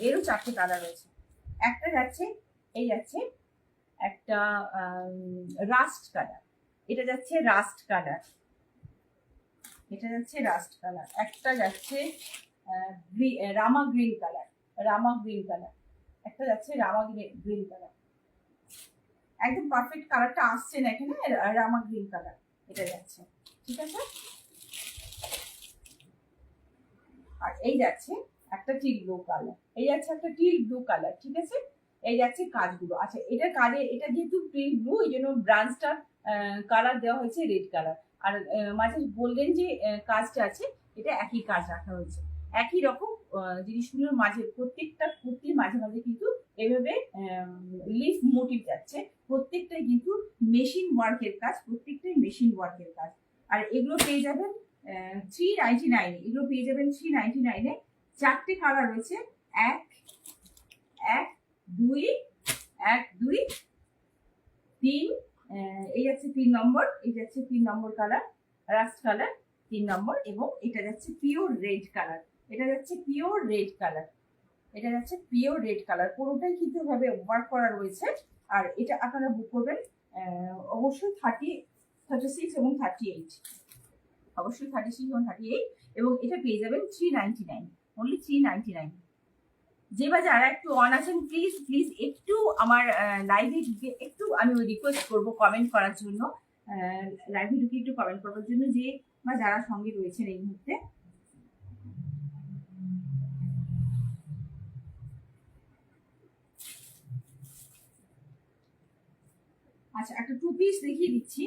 এরও চারটে কালার রয়েছে। একটা যাচ্ছে, এই যাচ্ছে একটা রাস্ট কালার, এটা যাচ্ছে রাস্ট কালার, এটা যাচ্ছে রাস্ট কালার, একটা যাচ্ছে রামা গ্রিন কালার, রামা গ্রিন কালার, একটা যাচ্ছে রামা গ্রিন কালার, একদম পারফেক্ট কালারটা আসছে না এখানে, রামা গ্রিন কালার এটা যাচ্ছে, ঠিক আছে। আর এই যাচ্ছে একটা টিল ব্লু কালার, এই যাচ্ছে একটা টিল ব্লু কালার, ঠিক আছে। এই যাচ্ছে কাজগুলো। আচ্ছা, এটা কাজে, এটা যেহেতু টিল ব্লু, এই জন্য ব্রাঞ্চটা কালার দেওয়া হয়েছে রেড কালার, আর মাঝে বললেন যে কাজটা আছে, এটা একই কাজ রাখা হয়েছে, একই রকম জিনিসগুলোর মাঝে, প্রত্যেকটা কুর্তির মাঝে মাঝে কিন্তু এভাবে লিফ মোটিভ যাচ্ছে, প্রত্যেকটাই কিন্তু মেশিন ওয়ার্কের কাজ, প্রত্যেকটাই মেশিন ওয়ার্কের কাজ। আর এগুলো পেয়ে যাবেন 399, এগুলো পেয়ে যাবেন 399 এ। চারটে কালার রয়েছে, 1, 1, 2, 1, 2, 3, এই যাচ্ছে 3 নম্বর, এই যাচ্ছে 3 নম্বর কালার, রাস্ট কালার 3 নম্বর, এবং এটা যাচ্ছে পিওর রেড কালার, এটা যাচ্ছে পিওর রেড কালার, এটা যাচ্ছে পিওর রেড কালার, পুরোটাই কিন্তু এভাবে ওয়ার্ক করা রয়েছে। আর এটা আপনারা বুক করবেন অবশ্যই 36 এবং 38, অবশ্যই 36 এবং 38, এবং এটা পেয়ে যাবেন 399, অনলি 399। যে বা যারা একটু অন আছেন, প্লিজ প্লিজ একটু আমার লাইভে ঢুকে একটু আমি রিকোয়েস্ট করবো কমেন্ট করার জন্য, লাইভে ঢুকে একটু কমেন্ট করার জন্য, যে বা যারা সঙ্গে রয়েছেন এই মুহূর্তে। আচ্ছা, একটা 2 পিস দেখিয়ে দিচ্ছি।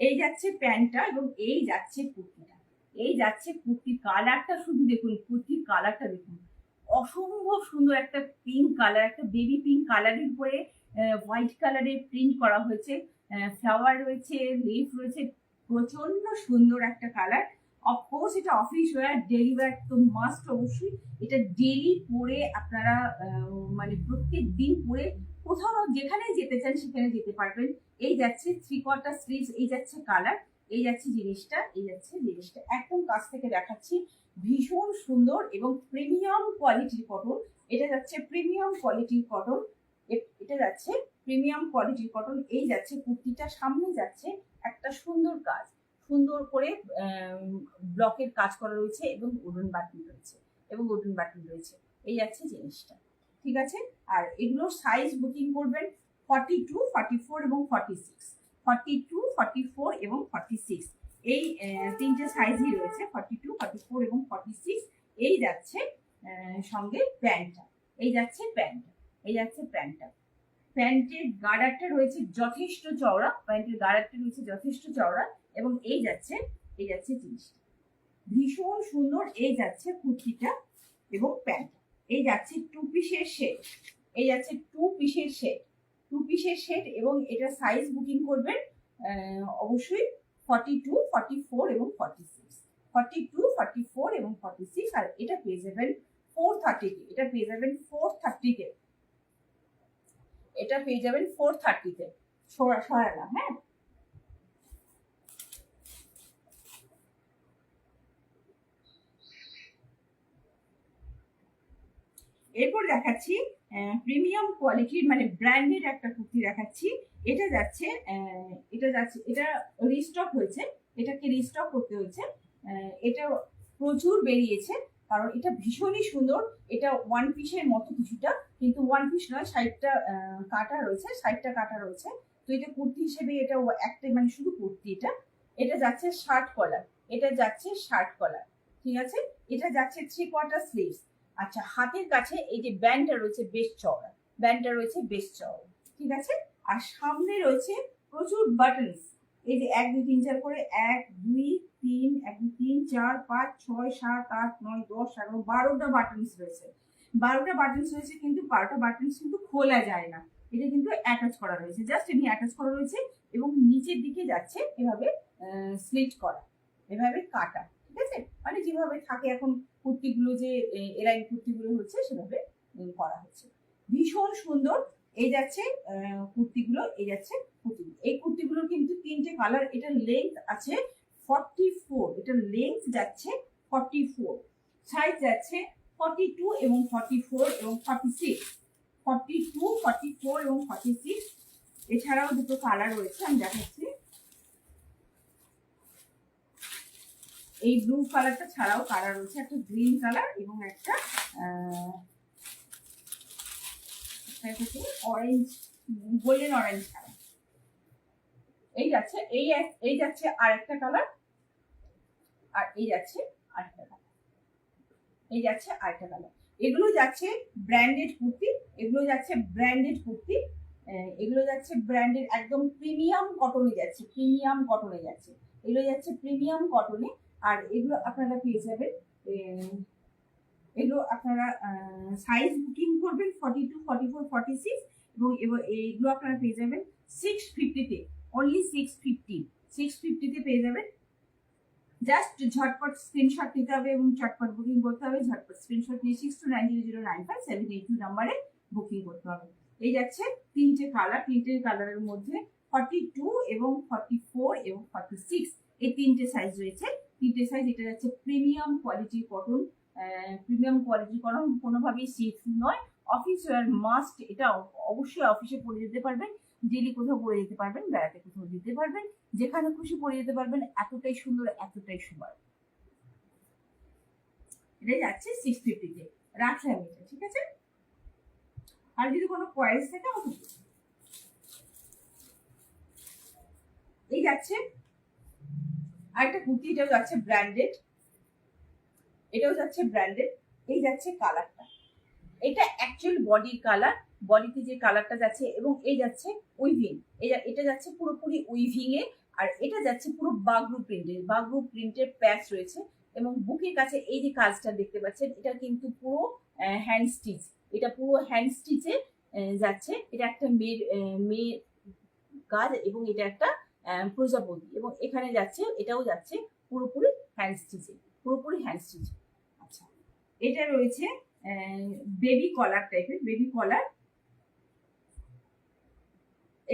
এই যাচ্ছে প্যান্টটা এবং এই যাচ্ছে কুর্তিটা, এই যাচ্ছে কুর্তির কালারটা, শুধু দেখুন কুর্তির কালারটা দেখুন, অসম্ভব সুন্দর একটা পিঙ্ক কালার, একটা বেবি পিঙ্ক কালারের উপরে হোয়াইট কালারের প্রিন্ট করা হয়েছে, ফ্লাওয়ার রয়েছে, লিফ রয়েছে, প্রচন্ড সুন্দর একটা কালার। অফকোর্স এটা অফিস ওয়্যার, ডেলি ওয়্যার তো মাস্ট, অবশ্যই এটা ডেলি পরে আপনারা মানে প্রত্যেক দিন পরে কোথাও যেখানে যেতে চান সেখানে যেতে পারবেন। এই যাচ্ছে 3/4 স্লিভস, এই যাচ্ছে কালার, এই যাচ্ছে জিনিসটা, এই যাচ্ছে জিনিসটা। একদম কাছ থেকে দেখাচ্ছি, ভীষণ সুন্দর এবং প্রিমিয়াম কোয়ালিটির কটন। এটা যাচ্ছে প্রিমিয়াম কোয়ালিটির কটন, এটা যাচ্ছে প্রিমিয়াম কোয়ালিটির কটন। এই যাচ্ছে কুর্তিটা, সামনে যাচ্ছে একটা সুন্দর কাজ, সুন্দর করে ব্লকের কাজ করা রয়েছে এবং উডেন বাটন রয়েছে, এই যাচ্ছে জিনিসটা, ঠিক আছে। আর এগুলোর সাইজ বুকিং করবেন 42, 44 এবং 46, 42, 44 এবং 46, এই তিনটে সাইজই রয়েছে, 42, 44 এবং 46। এই যাচ্ছে সঙ্গে প্যান্টটা, এই যাচ্ছে প্যান্টটা, এই যাচ্ছে প্যান্টটা। প্যান্টের গার্ডারটা রয়েছে যথেষ্ট চওড়া, প্যান্টের গার্ডারটা রয়েছে যথেষ্ট চওড়া এবং এই যাচ্ছে জিনিসটা, ভীষণ সুন্দর। এই যাচ্ছে কুর্তিটা এবং প্যান্ট, এই যাচ্ছে টু পিসের সেট, এই যাচ্ছে টু পিসের সেট এবং এটা সাইজ বুকিং করবেন অবশ্যই 42, 44 এবং 46, 42, 44 এবং 46। আর এটা পেয়ে যাবেন 430 তে, এটা পেয়ে যাবেন 430 তে, এটা পেয়ে যাবেন 430 তে, সরালা। হ্যাঁ, এরপর দেখাচ্ছি প্রিমিয়াম কোয়ালিটির মানে ব্র্যান্ডেড একটা কুর্তি দেখাচ্ছি। এটা যাচ্ছে এটা রিস্টক হয়েছে, এটাকে রিস্টক করতে হয়েছে, এটা প্রচুর বেরিয়েছে কারণ এটা ভীষণই সুন্দর। এটা ওয়ান পিসের মতো কিছুটা, কিন্তু ওয়ান পিস নয়, সাইডটা কাটা রয়েছে। তো এটা কুর্তি হিসেবে এটা একটা মানে শুধু কুর্তি, এটা যাচ্ছে শার্ট কলার, ঠিক আছে। এটা যাচ্ছে 3/4 স্লিভস। আচ্ছা, হাতের কাছে এই যে ব্যান্ডটা রয়েছে বেশ চওড়া, ঠিক আছে। আর সামনে রয়েছে প্রচুর বাটনস, এই যে 1 2 3 4 করে 1 2 3 1 2 3 4 5 6 7 8 9 10 11 12টা বাটনস রয়েছে, 12টা বাটনস রয়েছে, কিন্তু 12টা বাটনস কিন্তু খোলা যায় না, এটা কিন্তু অ্যাটাচ করা রয়েছে, জাস্ট এমনি অ্যাটাচ করা রয়েছে এবং নিচের দিকে যাচ্ছে এভাবে স্লিট করা, এভাবে কাটা, ঠিক আছে। মানে যেভাবে থাকে এখন কুর্তিগুলো, যে এলাইন কুর্তিগুলো হচ্ছে সেভাবে করা হচ্ছে, ভীষণ সুন্দর। এই যাচ্ছে কুর্তিগুলো, এই কুর্তিগুলোর কিন্তু তিনটে কালার। এটা লেন্থ আছে 44, এটা লেন্থ যাচ্ছে 44, সাইজ যাচ্ছে 42 এবং 44 এবং 46, 42, 44 এবং 46। এছাড়াও দুটো কালার রয়েছে, আমি দেখাচ্ছি। এই ব্লু কালারটা ছাড়াও কালার রয়েছে, একটা গ্রিন কালার এবং একটা অরেঞ্জ, গোল্ডেন অরেঞ্জ কালার। এই যাচ্ছে আরেকটা কালার, আর এই যাচ্ছে আরেকটা কালার, এগুলো যাচ্ছে ব্র্যান্ডেড কুর্তি, এগুলো যাচ্ছে ব্র্যান্ডেড একদম প্রিমিয়াম কটনে যাচ্ছে, এগুলো যাচ্ছে প্রিমিয়াম কটনে। আর এগুলো আপনারা পেয়ে যাবেন, এগুলো আপনারা সাইজ বুকিং করবেন 42, 44, 46 এবং এইগুলো আপনারা পেয়ে যাবেন 650 তে, অনলি 650 তে পেয়ে যাবেন। জাস্ট ঝটপট স্ক্রিনশট নিতে হবে এবং ঝটপট বুকিং করতে হবে, ঝটপট স্ক্রিনশট নিয়ে 6290095782 নাম্বারে বুকিং করতে হবে। এই যাচ্ছে তিনটে কালারের মধ্যে 42 এবং 44 এবং 46, এই তিনটে সাইজ রয়েছে, এটা যাচ্ছে প্রিমিয়াম কোয়ালিটির কটন, কোনোভাবেই সিল্ক নয়, অফিস ওয়্যার মাস্ট, এটা অবশ্যই অফিসে পরে যেতে পারবেন, ডেলি কোথাও পরে যেতে পারবেন, বেড়াতে কোথাও যেতে পারবেন, যেখানে খুশি পরে যেতে পারবেন, এতটাই সুন্দর, এতটাই সুন্দর। এটা যাচ্ছে 650 তে, রাখলাম এটা, ঠিক আছে। আর যদি কোনো কোয়ারিজ থাকে আমাকে এই যাচ্ছে আরেকটা কুর্তি, এটাও যাচ্ছে ব্র্যান্ডেড, এই যাচ্ছে কালারটা, এটা অ্যাকচুয়াল বডির কালার, বডিতে যে কালারটা যাচ্ছে এবং এই যাচ্ছে উইভিং, এটা যাচ্ছে পুরোপুরি উইভিং এ, আর এটা যাচ্ছে পুরো বাগরু প্রিন্টের প্যাচ রয়েছে এবং বুকের কাছে এই যে কাজটা দেখতে পাচ্ছেন, এটা কিন্তু পুরো হ্যান্ড স্টিচ, এটা পুরো হ্যান্ড স্টিচে যাচ্ছে, এটা একটা মেয়ের কাজ এবং এটা একটা প্রজাপতি এবং এখানে যাচ্ছে, এটাও যাচ্ছে পুরোপুরি হ্যান্ড স্টিচে, আচ্ছা, এটা রয়েছে বেবি কলার টাইপের,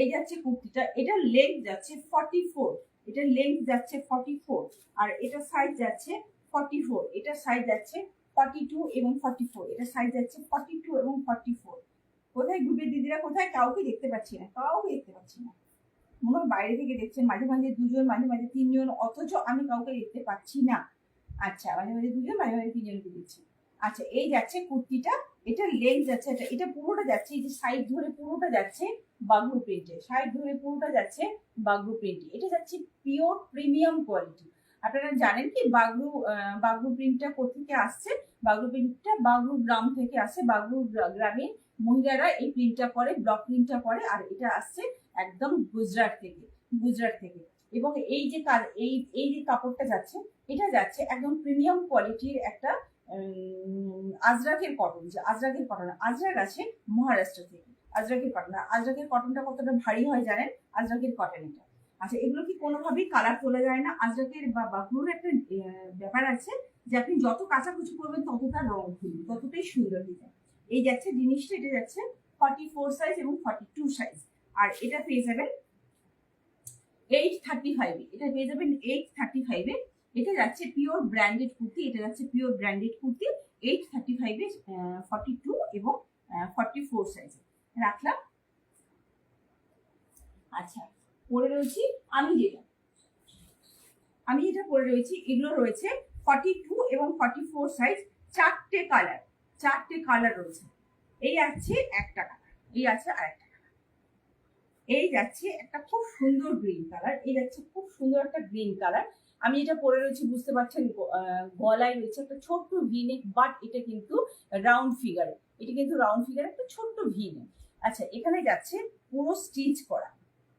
এই যাচ্ছে কুর্তিটা, এটা লেন্থ যাচ্ছে 44, এটা লেন্থ যাচ্ছে 44, আর এটা সাইজ যাচ্ছে 44, এটা সাইজ যাচ্ছে 42 এবং 44, এটা সাইজ যাচ্ছে 42 এবং 44। কোথায় গ্রুপের দিদিরা কোথায়? কাউকে দেখতে পাচ্ছি না, কাউকে দেখতে পাচ্ছি না। মনে হয় বাইরে থেকে দেখছেন, মাঝে মাঝে দুজন, মাঝে মাঝে তিনজন, অথচ আমি কাউকে দেখতে পাচ্ছি না। আচ্ছা, মাঝে মাঝে দুজন, মাঝে মাঝে তিনজনকে দিচ্ছি। আচ্ছা, এই যাচ্ছে কুর্তিটা, এটা লেন্থ যাচ্ছে, এটা পুরোটা যাচ্ছে, এই যে সাইড ধরে পুরোটা যাচ্ছে বাগরু প্রিন্টে, সাইড ধরে পুরোটা যাচ্ছে বাগরু প্রিন্টে। এটা যাচ্ছে পিওর প্রিমিয়াম কোয়ালিটি। আপনারা জানেন কি বাগরু প্রিন্টটা কোথেকে আসছে? বাগরু প্রিন্টটা বাগরু গ্রাম থেকে আসে। বাগরু গ্রামের মহিলারা এই প্রিন্টটা করে, ব্লক প্রিন্টটা করে, আর এটা আসছে একদম গুজরাট থেকে, গুজরাট থেকে। এবং এই যে এই যে কাপড়টা যাচ্ছে, এটা যাচ্ছে একদম প্রিমিয়াম কোয়ালিটির একটা আজরাকের কটন। যে আজরাকের কটন, আজরাক আছে মহারাষ্ট্র থেকে, আজরাকের কটন। আজরাকের কটনটা কতটা ভারী হয় জানেন? আজরাকের কটন এটা। আচ্ছা, এগুলো কি কোনোভাবেই কালার তোলা যায় না। আজরাকের বা বাগরুর একটা ব্যাপার আছে যে আপনি যত কাঁচাকুচি করবেন তত তার রং খুলবে, ততটাই সুন্দর হয়ে যায়। এই যাচ্ছে জিনিসটা, এটা যাচ্ছে 44 সাইজ এবং 42 সাইজ। আর এটা পেয়ে যাবেন 835, এটা পেয়ে যাবেন 835 এ। এটা যাচ্ছে পিওর ব্র্যান্ডেড কুর্তি, এটা যাচ্ছে পিওর ব্র্যান্ডেড কুর্তি 835 এ, 42 এবং 44 সাইজে রাখলাম। আচ্ছা, পরে রয়েছি আমি যেটা পরে রয়েছি, এগুলো রয়েছে 42 এবং 44 সাইজ, চারটে কালার রয়েছে। এই আছে একটা কালার, এই আছে আরেকটা, এই যাচ্ছে একটা খুব সুন্দর গ্রিন কালার, এই যাচ্ছে খুব সুন্দর একটা গ্রিন কালার। আমি এটা পরে রয়েছি, বুঝতে পারছেন গলায় রয়েছে একটা ছোট্ট ভি নেক, বাট এটা কিন্তু রাউন্ড ফিগারে, এটা কিন্তু রাউন্ড ফিগারে একটা ছোট্ট ভি নেক। আচ্ছা, এখানে যাচ্ছে পুরো স্টিচ করা,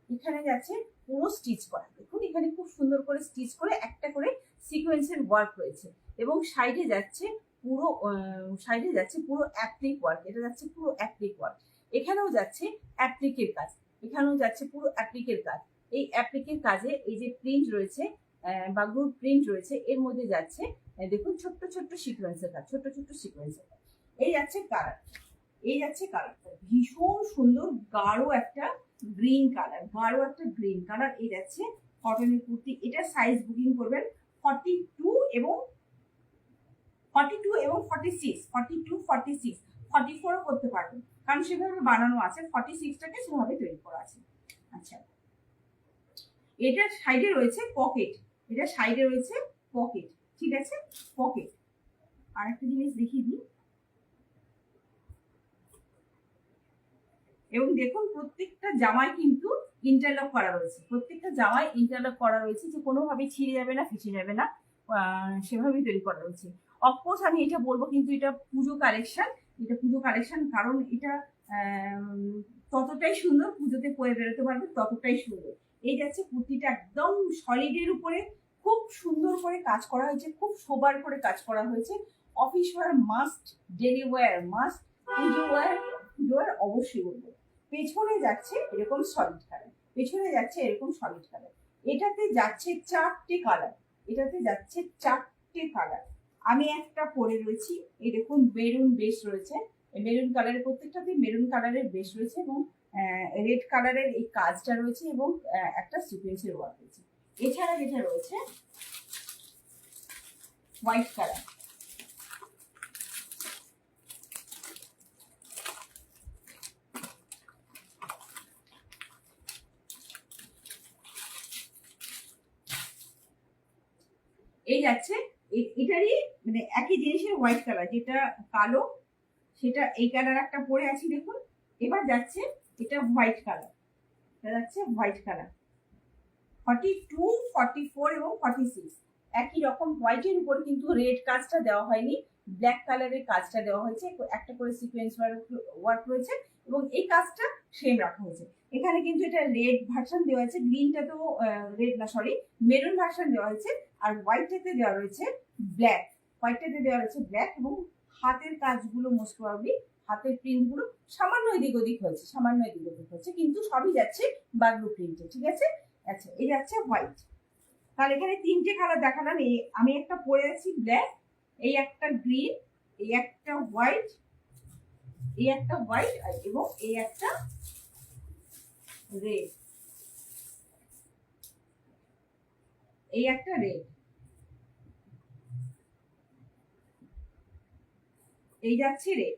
এখানে যাচ্ছে পুরো স্টিচ করা। দেখুন এখানে খুব সুন্দর করে স্টিচ করে একটা করে সিকোয়েন্সের ওয়ার্ক রয়েছে, এবং সাইডে যাচ্ছে পুরো অ্যাপ্লিক ওয়ার্ক, এটা যাচ্ছে পুরো অ্যাপ্লিক ওয়ার্ক। এখানেও যাচ্ছে অ্যাপ্লিকের কাজ, এখানেও যাচ্ছে পুরো অ্যাপ্লিকের কাজ। এই অ্যাপ্লিকের কাজে এই যে প্রিন্ট রয়েছে, বাগরুর প্রিন্ট রয়েছে, এর মধ্যে যাচ্ছে দেখুন ছোট্ট ছোট্ট সিকোয়েন্সের কাজ, ছোট্ট ছোট্ট সিকোয়েন্সের কাজ। এই যাচ্ছে কালার, এই যাচ্ছে কালারটা ভীষণ সুন্দর, গাঢ় একটা গ্রিন কালার, এই যাচ্ছে কটনের কুর্তি। এটা সাইজ বুকিং করবেন 42 এবং 46, 44ও করতে পারবেন, কারণ সেভাবে বানানো আছে, 46টাকে সেভাবে তৈরি করা আছে। আচ্ছা, এটার সাইডে রয়েছে পকেট, ঠিক আছে, পকেট। আর একটা জিনিস দেখিয়ে দিই, এবং দেখুন প্রত্যেকটা জামায় কিন্তু ইন্টারলক করা রয়েছে, যে কোনোভাবে ছিঁড়ে যাবে না, ফেঁচে যাবে না, সেভাবেই তৈরি করা রয়েছে। অফকোর্স আমি এটা বলবো, কিন্তু এটা পুজো কালেকশন, কারণ এটা ততটাই সুন্দর, পুজোতে পরে বেরোতে পারবে ততটাই সুন্দর। এই যাচ্ছে কুর্তিটা একদম সলিডের উপরে খুব সুন্দর করে কাজ করা হয়েছে, খুব সোবার করে কাজ করা হয়েছে। Office wear must, daily wear must, Puja wear অবশ্যই বলবো। পেছনে যাচ্ছে এরকম সলিড কালার, এটাতে যাচ্ছে চারটে কালার। আমি একটা পরে রয়েছি, এই দেখুন মেরুন বেশ রয়েছে, মেরুন কালারের, প্রত্যেকটাতে মেরুন কালারের বেশ রয়েছে, এবং রেড কালারের এই কাজটা রয়েছে, এবং একটা সিকোয়েন্সের ওয়ার্ক রয়েছে। এছাড়া যেটা রয়েছে হোয়াইট কালার, এই যাচ্ছে এটারই মানে একই জিনিসের হোয়াইট কালার, যেটা কালো সেটা এই কালার একটা পরে আছি দেখুন। এবার যাচ্ছে এটা হোয়াইট কালার, 42, 44 এবং 46 একই রকম হোয়াইটের উপর, কিন্তু রেড কাজটা দেওয়া হয়নি, ব্ল্যাক কালারের কাজটা দেওয়া হয়েছে, একটা করে সিকোয়েন্স ওয়ার্ক রয়েছে, এবং এই কাজটা সেম রাখা হয়েছে। এখানে কিন্তু এটা রেড ভার্সন দেওয়া হয়েছে, গ্রিনটা তো রেড না, সরি মেরুন ভার্সন দেওয়া হয়েছে, আর হোয়াইটটাতে দেওয়া রয়েছে ব্ল্যাক, এবং হাতের কাজগুলো মোস্ট প্রবাবলি, হাতের প্রিন্টগুলো সামান্য এদিক ওদিক হয়েছে, কিন্তু সবই যাচ্ছে বাগরু প্রিন্টে, ঠিক আছে। আচ্ছা, এই যাচ্ছে হোয়াইট। তাহলে এখানে তিনটে কালার দেখালাম, আমি একটা পরে আছি ব্ল্যাক, এই একটা গ্রিন, এই একটা হোয়াইট, এবং এই একটা রেড, এই একটা রেড, এই যাচ্ছে রেড,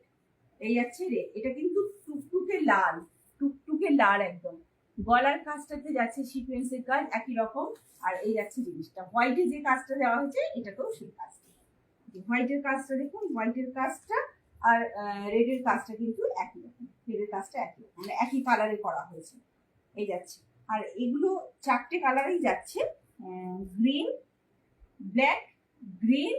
এই যাচ্ছে রেড। এটা কিন্তু টুকটুকে লাল, টুকটুকে লাল একদম। গলার কাজটাতে যাচ্ছে সিকোয়েন্সের কাজ একই রকম। আর এই যাচ্ছে জিনিসটা হোয়াইটে যে কাজটা দেওয়া হয়েছে, এটাতেও সেই কাজটা। হোয়াইটের কাজটা দেখুন, হোয়াইটের কাজটা আর রেডের কাজটা কিন্তু একই রকম। রেডের কাজটা একই রকম, মানে একই কালারে করা হয়েছে। এই যাচ্ছে। আর এগুলো চারটে কালারেই যাচ্ছে, গ্রিন, ব্ল্যাক, গ্রিন,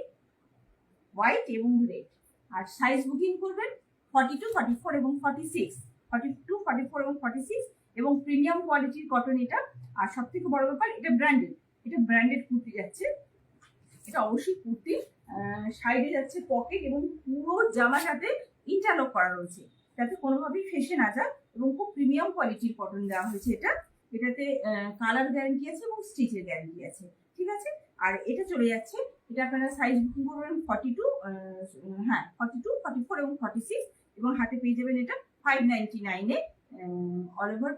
হোয়াইট এবং রেড। আর সাইজ বুকিং করবেন 42, 44 এবং 46, 42, 44 এবং 46, এবং প্রিমিয়াম কোয়ালিটির কটন এটা। আর সব থেকে বড় ব্যাপার, এটা ব্র্যান্ডেড, এটা ব্র্যান্ডেড কুর্তি যাচ্ছে। এটা অবশ্যই কুর্তি, সাইডে যাচ্ছে পকেট, এবং পুরো জামার সাথে ইন্টারলক করা রয়েছে যাতে কোনোভাবেই ফেসে না যায়, এবং খুব প্রিমিয়াম কোয়ালিটির কটন দেওয়া হয়েছে এটা। এটাতে কালার গ্যারান্টি আছে এবং স্টিচের গ্যারান্টি আছে, ঠিক আছে। আর এটা চলে যাচ্ছে, এটা আপনারা সাইজ বুকিং করবেন 42, হ্যাঁ 42, 44 এবং 46, এবং হাতে পেয়ে যাবেন এটা 599-এ, অল ওভার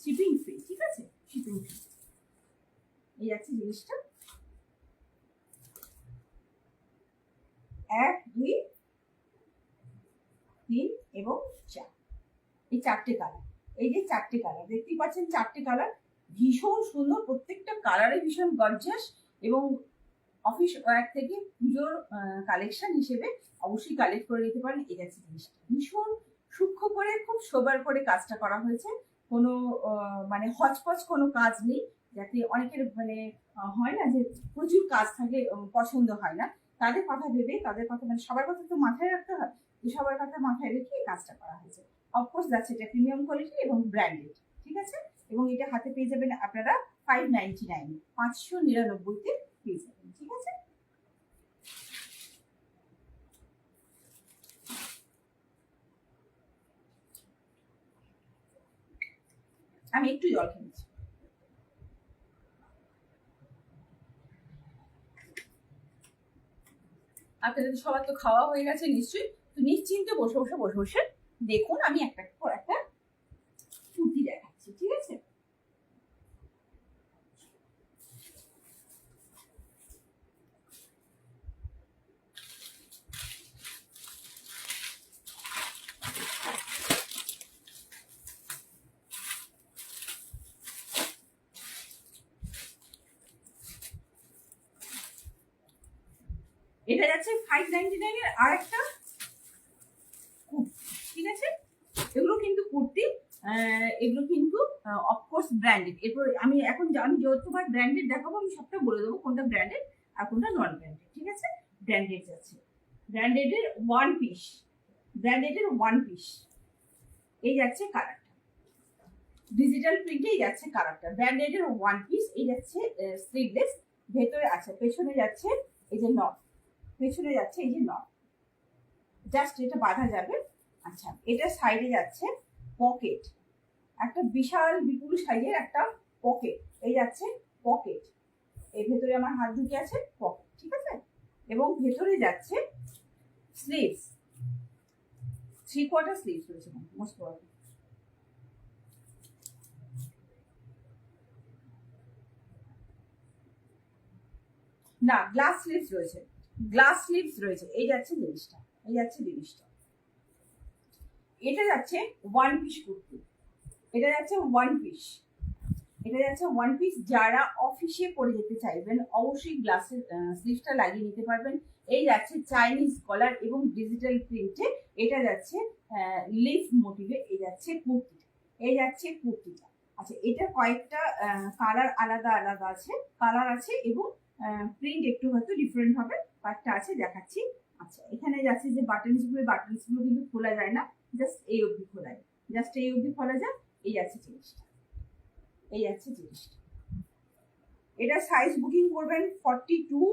শিপিং ফ্রি, ঠিক আছে, শিপিং ফ্রি। এই যাচ্ছে জিনিসটা। 1, 2, 3 এবং 4, এই চারটে কালার। এই যে চারটে কালার দেখতেই পাচ্ছেন, চারটে কালার ভীষণ সুন্দর, প্রত্যেকটা কালারে ভীষণ গর্জাস, এবং অফিস ওয়্যার থেকে পুজোর কালেকশন হিসেবে অবশ্যই কালেক্ট করে নিতে পারেন। এই যাচ্ছে জিনিসটা ভীষণ সূক্ষ্ম করে, খুব সোবার করে কাজটা করা হয়েছে। কোনো মানে হচপচ কোনো কাজ নেই, যাতে অনেকের মানে হয় না যে প্রচুর কাজ থাকে, পছন্দ হয় না। তাদের কথা ভেবে, তাদের কথা মানে সবার কথা তো মাথায় রাখতে হয়, তো সবার কথা মাথায় রেখে এই কাজটা করা হয়েছে। অফকোর্স যাচ্ছে এটা প্রিমিয়াম কোয়ালিটি এবং ব্র্যান্ডেড, ঠিক আছে। এবং এটা হাতে পেয়ে যাবেন আপনারা 599, 599-তে পেয়ে যাবেন, ঠিক আছে। আমি একটু জল খেয়েছি। আপনাদের সবার তো খাওয়া হয়ে গেছে নিশ্চয়ই, তো নিশ্চিন্তে বসে বসে বসে বসে দেখুন, আমি একটা পর একটা কুর্তি দেখাচ্ছি, ঠিক আছে। এটা যাচ্ছে 599-এর আর একটা কুর্তি, ঠিক আছে। এগুলো কিন্তু কুর্তি, এগুলো কিন্তু অফকোর্স ব্র্যান্ডেড। এরপর আমি এখন আমি যতবার ব্র্যান্ডেড দেখাবো, আমি সবটা বলে দেবো কোনটা ব্র্যান্ডেড আর কোনটা নন ব্র্যান্ডেড, ঠিক আছে। ব্র্যান্ডেড যাচ্ছে, ব্র্যান্ডেডের ওয়ান পিস, ব্র্যান্ডেডের ওয়ান পিস। এই যাচ্ছে কালারটা, ডিজিটাল প্রিন্টেই যাচ্ছে কালারটা। ব্র্যান্ডেডের ওয়ান পিস, এই যাচ্ছে স্লিভলেস, ভেতরে আছে, পেছনে যাচ্ছে এই যে নট, পেছনে যাচ্ছে এই যে নট, জাস্ট এটা বাঁধা যাবে। আচ্ছা, এটা সাইডে যাচ্ছে পকেট, একটা বিশাল বিপুল সাইজের একটা পকেট, এই যাচ্ছে পকেট, এর ভেতরে আমার হাত ঢুকে আছে পকেট, ঠিক আছে। এবং ভেতরে যাচ্ছে স্লিভস, 3/4 স্লিভস রয়েছে মোস্ট প্রবাবলি, না গ্লাস স্লিভস রয়েছে, গ্লাস স্লিভস রয়েছে। এই যাচ্ছে জিনিসটা, এই যাচ্ছে জিনিসটা। এটা যাচ্ছে ওয়ান পিস কুর্তি, এটা যাচ্ছে ওয়ান পিস, এটা যাচ্ছে ওয়ান পিস। যারা অফিসে পরে যেতে চাইবেন অবশ্যই গ্লাসের স্লিভসটা লাগিয়ে নিতে পারবেন। এই যাচ্ছে চাইনিজ কলার এবং ডিজিটাল প্রিন্টে, এটা যাচ্ছে লিফ মোটিভে, এই যাচ্ছে কুর্তিটা, এই যাচ্ছে কুর্তিটা। আচ্ছা, এটা কয়েকটা কালার আলাদা আলাদা আছে, কালার আছে, এবং প্রিন্ট একটু হয়তো ডিফারেন্ট হবে, কয়েকটা আছে দেখাচ্ছি। আচ্ছা, এখানে যাচ্ছে যে বাটনসগুলো, বাটনসগুলো কিন্তু খোলা যায় না, জাস্ট এই অবধি খোলা যায়, জাস্ট এই অবধি খোলা যায়। এই যাচ্ছে জিনিসটা, এই যাচ্ছে জিনিসটা। এটা সাইজ বুকিং করবেন 42,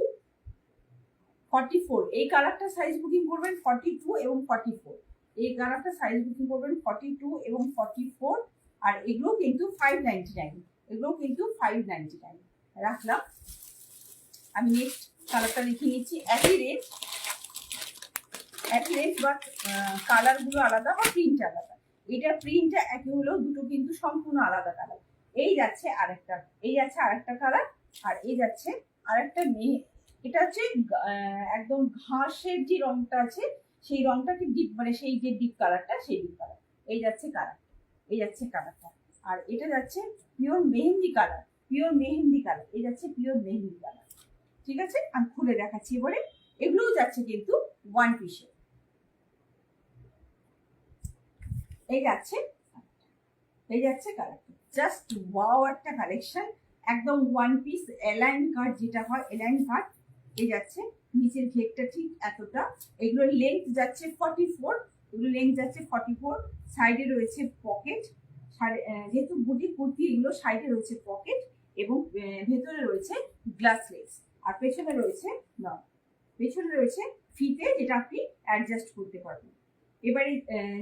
44, এই কালারটা সাইজ বুকিং করবেন 42 এবং 44, এই কালারটা সাইজ বুকিং করবেন 42 এবং 44। আর এগুলো কিন্তু 599, এগুলো কিন্তু 599 রাখলাম। আমি নেক্সট কালারটা দেখিয়ে নিচ্ছি, একই রেঞ্জ, একই রেঞ্জ, বাট কালারগুলো আলাদা বা প্রিন্ট আলাদা। এটার প্রিন্টটা একই হলো, দুটো কিন্তু সম্পূর্ণ আলাদা কালার। এই যাচ্ছে আরেকটা কালার, আর এই যাচ্ছে আরেকটা এটা হচ্ছে একদম ঘাসের যে রংটা আছে সেই রংটাকে ডিপ, মানে সেই যে ডিপ কালারটা, সেই ডিপ কালার। এই যাচ্ছে কালার, এই যাচ্ছে কালারটা। আর এটা যাচ্ছে পিওর মেহেন্দি কালার, এই যাচ্ছে পিওর মেহেন্দি কালার। ঠিক আছে, আমি খুলে দেখাচ্ছি এবারে। এগুলোও যাচ্ছে কিন্তু ওয়ান পিসে। এই যাচ্ছে কালারটা, জাস্ট ওয়াও একটা কালেকশন, একদম ওয়ান পিস এলাইন কাট, যেটা হয় এলাইন কাট। এই যাচ্ছে নিচের ঘেরটা ঠিক এতটা, এগুলোর লেন্থ যাচ্ছে 44, এগুলো লেন্থ যাচ্ছে 44। সাইডে রয়েছে পকেট, যেহেতু বুটি কুর্তি এগুলো সাইডে রয়েছে পকেট, এবং ভেতরে রয়েছে গ্লাস লেস, আর পেছনে রয়েছে ফিতে, যেটা আপনি অ্যাডজাস্ট করতে পারবেন। এবারে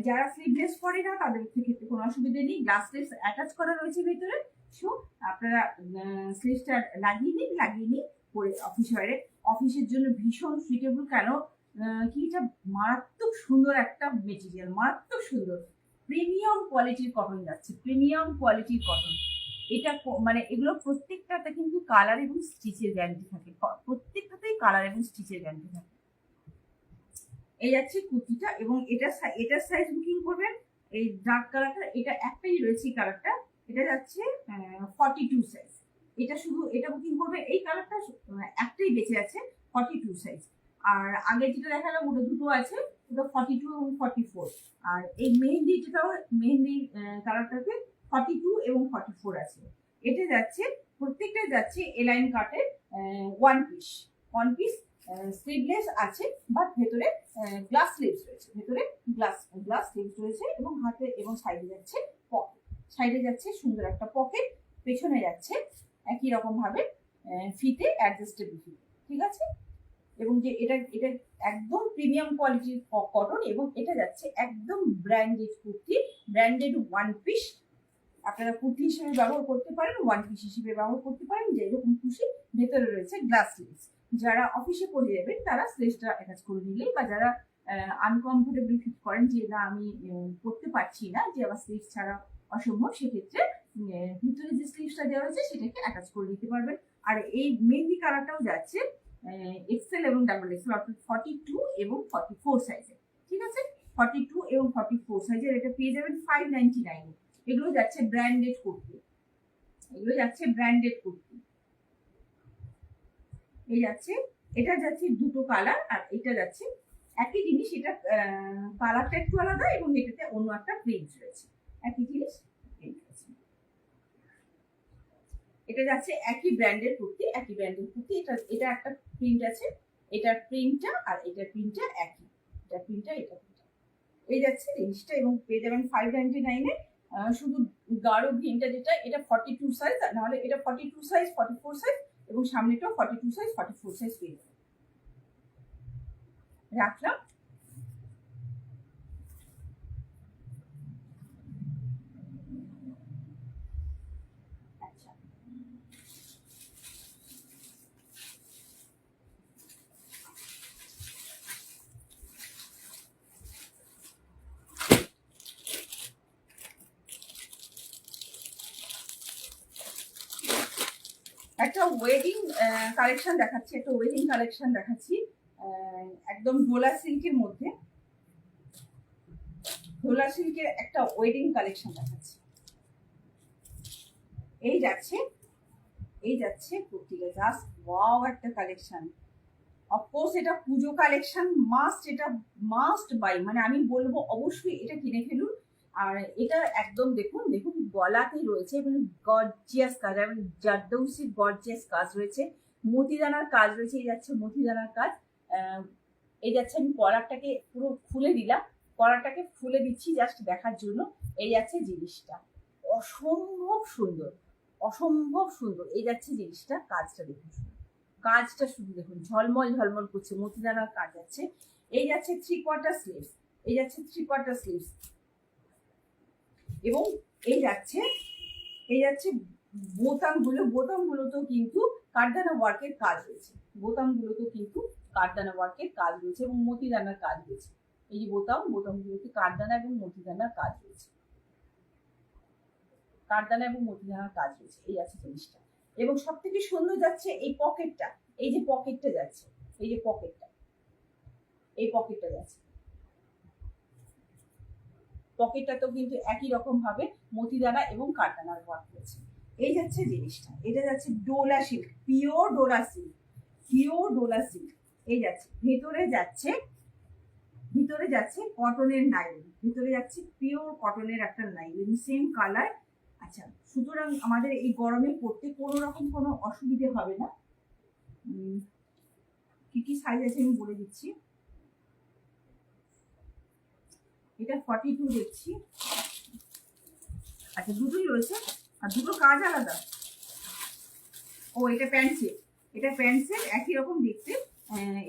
যারা স্লিভলেস পরে না তাদের ক্ষেত্রে কোনো অসুবিধা নেই, গ্লাস স্লিভস অ্যাটাচ করা রয়েছে ভেতরে। সো আপনারা স্লিভসটা লাগিয়ে নিন পরে অফিসের জন্য ভীষণ সুইটেবল। কেন কি, এটা মারাত্মক সুন্দর একটা মেটেরিয়াল, মারাত্মক সুন্দর প্রিমিয়াম কোয়ালিটির কটন যাচ্ছে, প্রিমিয়াম কোয়ালিটির কটন। এটা মানে এগুলো প্রত্যেকটাতে কিন্তু কালার এবং স্টিচের গ্যারান্টি থাকে, প্রত্যেকটাতেই কালার এবং স্টিচের গ্যারান্টি থাকে। এই যাচ্ছে কুর্তিটা, এবং এটার সাইজ বুকিং করবেন। এই ডার্ক কালারটা, এটা একটাই রয়েছে কালারটা, এটা যাচ্ছে 42 সাইজ। এটা বুকিং করবে, এই কালারটা একটাই বেঁচে আছে 42 সাইজ। আর আগে যেটা দেখালাম ওটা দুটো আছে, ওটা 42 এবং 44। আর এই মেহেন্দি কালারটাতে 42 এবং 44 আছে। এটা যাচ্ছে, প্রত্যেকটা যাচ্ছে এলাইন কাটের ওয়ান পিস স্লিভলেস আছে, বাট ভেতরে গ্লাস স্লিভস রয়েছে, গ্লাস স্লিভস রয়েছে, এবং হাতে এবং সাইডে যাচ্ছে পকেট, সুন্দর একটা পকেট, পেছনে যাচ্ছে একই রকম ভাবে ফিতে, অ্যাডজাস্টেবল ফিতে। ঠিক আছে, এবং যে এটা একদম প্রিমিয়াম কোয়ালিটির কটন, এবং এটা যাচ্ছে একদম branded kurti, branded one piece. আপনারা কুর্তি হিসেবে ব্যবহার করতে পারেন, ওয়ান পিস হিসেবে ব্যবহার করতে পারেন, যেরকম খুশি। ভেতরে রয়েছে গ্লাস স্লিভস, যারা অফিসে পরে যাবেন তারা স্লিভসটা অ্যাটাচ করে নিলেই, বা যারা আনকমফোর্টেবল ফিল করেন যে না আমি করতে পারছি না, যে আমার স্লিভস ছাড়া অসম্ভব, সেক্ষেত্রে ভিতরে যে স্লিভসটা দেওয়া হয়েছে সেটাকে অ্যাটাচ করে নিতে পারবেন। আর এই মেহেন্দি কালারটাও যাচ্ছে এক্সেল এবং ডাবল এক্সেল, অর্থাৎ 42 এবং 44 সাইজের। ঠিক আছে, 42 এবং 44 সাইজের এটা পেয়ে যাবেন 599 এ। এগুলো যাচ্ছে ব্র্যান্ডেড কুর্তি, এটা যাচ্ছে দুটো কালার, আর এটা যাচ্ছে একই জিনিস, এটা কালারটা একটু আলাদা, এবং এটাতে অন্য একটা প্রিন্ট রয়েছে, একই জিনিস প্রিন্ট রয়েছে। এটা যাচ্ছে একই ব্র্যান্ডের কুর্তি, এটা একটা প্রিন্ট আছে, এটার প্রিন্টটা আর এটার প্রিন্টটা একই, এটা প্রিন্টটা। এই যাচ্ছে জিনিসটা, এবং পেয়ে যাবেন 599 এ। শুধু গাঢ় গ্রিনটা যেটা, এটা 42 সাইজ, নাহলে এটা 42 সাইজ, 44 সাইজ, এবং সামনেটাও 42 সাইজ, 44 সাইজ পেয়ে যাবেন। রাখলাম। আচ্ছা, একটা ওয়েডিং কালেকশন দেখাচ্ছি, একদম ডোলা সিল্কের মধ্যে, একটা ওয়েডিং কালেকশন দেখাচ্ছি। এই যাচ্ছে কুর্তিটা, জাস্ট ওয়াও একটা কালেকশন। অফকোর্স এটা পুজো কালেকশন, মাস্ট বাই, মানে আমি বলবো অবশ্যই এটা কিনে ফেলুন। আর এটা একদম দেখুন গলাতে রয়েছে মানে গর্জিয়াস কাজ, এবং জারদৌসি গর্জিয়াস কাজ রয়েছে, মতিদানার কাজ রয়েছে। এই যাচ্ছে মতিদানার কাজ, এই যাচ্ছে, আমি কলারটাকে পুরো খুলে দিলাম, কলারটাকে খুলে দিচ্ছি জাস্ট দেখার জন্য। এই যাচ্ছে জিনিসটা, অসম্ভব সুন্দর। এই যাচ্ছে জিনিসটা, কাজটা দেখুন, শুধু দেখুন, ঝলমল করছে, মতিদানার কাজ আছে। এই যাচ্ছে 3/4 স্লিভস, এবং এই যাচ্ছে বোতামগুলোতেও কিন্তু কারদানা ওয়ার্কের কাজ রয়েছে, এবং মতিদানার কাজ রয়েছে। এই যে বোতামগুলোতে কারদানা এবং মতিদানার কাজ রয়েছে। কাঠদানা এবং মতিদানার কাজ রয়েছে। এই আছে জিনিসটা। এবং সব থেকে সুন্দর যাচ্ছে এই পকেটটা, এই যে পকেটটা যাচ্ছে, এই যে পকেটটা, এই পকেটটা যাচ্ছে, পকেটটাতেও কিন্তু একই রকম ভাবে মতিদানা এবং কাঠদানার ওয়ার্ক রয়েছে। এই যাচ্ছে জিনিসটা, এটা যাচ্ছে Dola silk, pure Dola silk, pure Dola silk. এই যাচ্ছে ভিতরে যাচ্ছে কটনের নাইলন, ভিতরে যাচ্ছে পিওর কটনের একটা নাইলন, সেম কালার। আচ্ছা, সুতরাং আমাদের এই গরমে পড়তে কোনো রকম কোনো অসুবিধে হবে না। কি কি সাইজ আছে আমি বলে দিচ্ছি। এটা 42 দেখছি। আচ্ছা, দুটোই রয়েছে, আর দুটো কাজ আলাদা। ও, এটা প্যান্ট সেট, এটা প্যান্ট সেট, একই রকম দেখতে।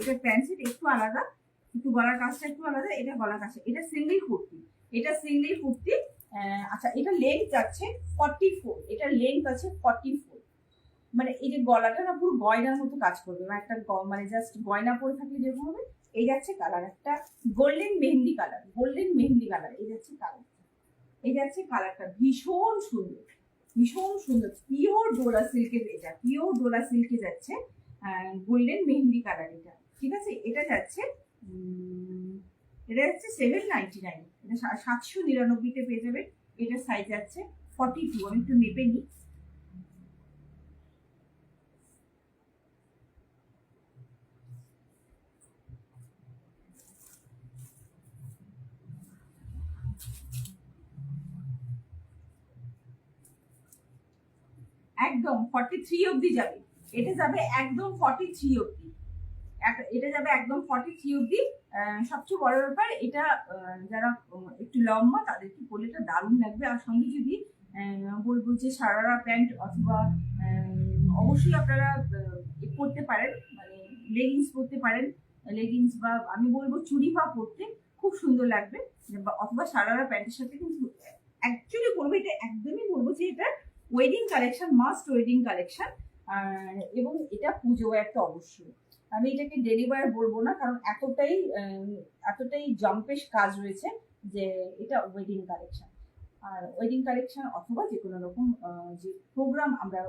এটা প্যান্ট সেট একটু আলাদা, একটু গলার কাজটা একটু আলাদা। এটা গলার কাজটা, এটা সিঙ্গেল কুর্তি, এটা সিঙ্গেল কুর্তি। আচ্ছা, এটা লেন্থ আছে 44, এটা লেন্থ আছে 44। মানে এই যে গলাটা না পুরো গয়নার মতো কাজ করবে, মানে একটা মানে জাস্ট গয়না পরে থাকলে যেরকম হবে। এই যাচ্ছে কালার একটা golden mehndi colour, golden mehndi colour. এই যাচ্ছে কালার, এই যাচ্ছে কালারটা ভীষণ সুন্দর, ভীষণ সুন্দর। পিওর ডোলা সিল্কের, এটা পিওর ডোলা সিল্কে যাচ্ছে গোল্ডেন মেহেন্দি কালার। এটা ঠিক আছে। এটা যাচ্ছে 799, এটা 799-তে পেয়ে যাবে। এটা সাইজ আছে 42। আমি একটু মেপে নিই। একদম 43 অব্দি যাবে, এটা যাবে একদম 43 অব্দি, এটা যাবে একদম 43 অব্দি। সবচেয়ে বড় ব্যাপার, এটা যারা একটু লম্বা তাদেরকে পরলে এটা দারুণ লাগবে। আর সঙ্গে যদি বলবো যে সারারা প্যান্ট অথবা অবশ্যই আপনারা পরতে পারেন, মানে লেগিংস পরতে পারেন, লেগিংস বা আমি বলবো চুড়ি পা পরতে খুব সুন্দর লাগবে। অথবা সারারা প্যান্টের সাথে কিন্তু অ্যাকচুয়ালি বলবো, এটা একদমই বলবো যে এটা wedding collection, must wedding collection. এবং এটা পুজো একটা অবশ্যই। আমি এটাকে ডেলিভার বলবো না, কারণ এতটাই জম্পেশ কাজ রয়েছে যে এটা ওয়েডিং কালেকশন। আর ওয়েডিং কালেকশন অথবা যে কোনো রকম যে প্রোগ্রাম আমরা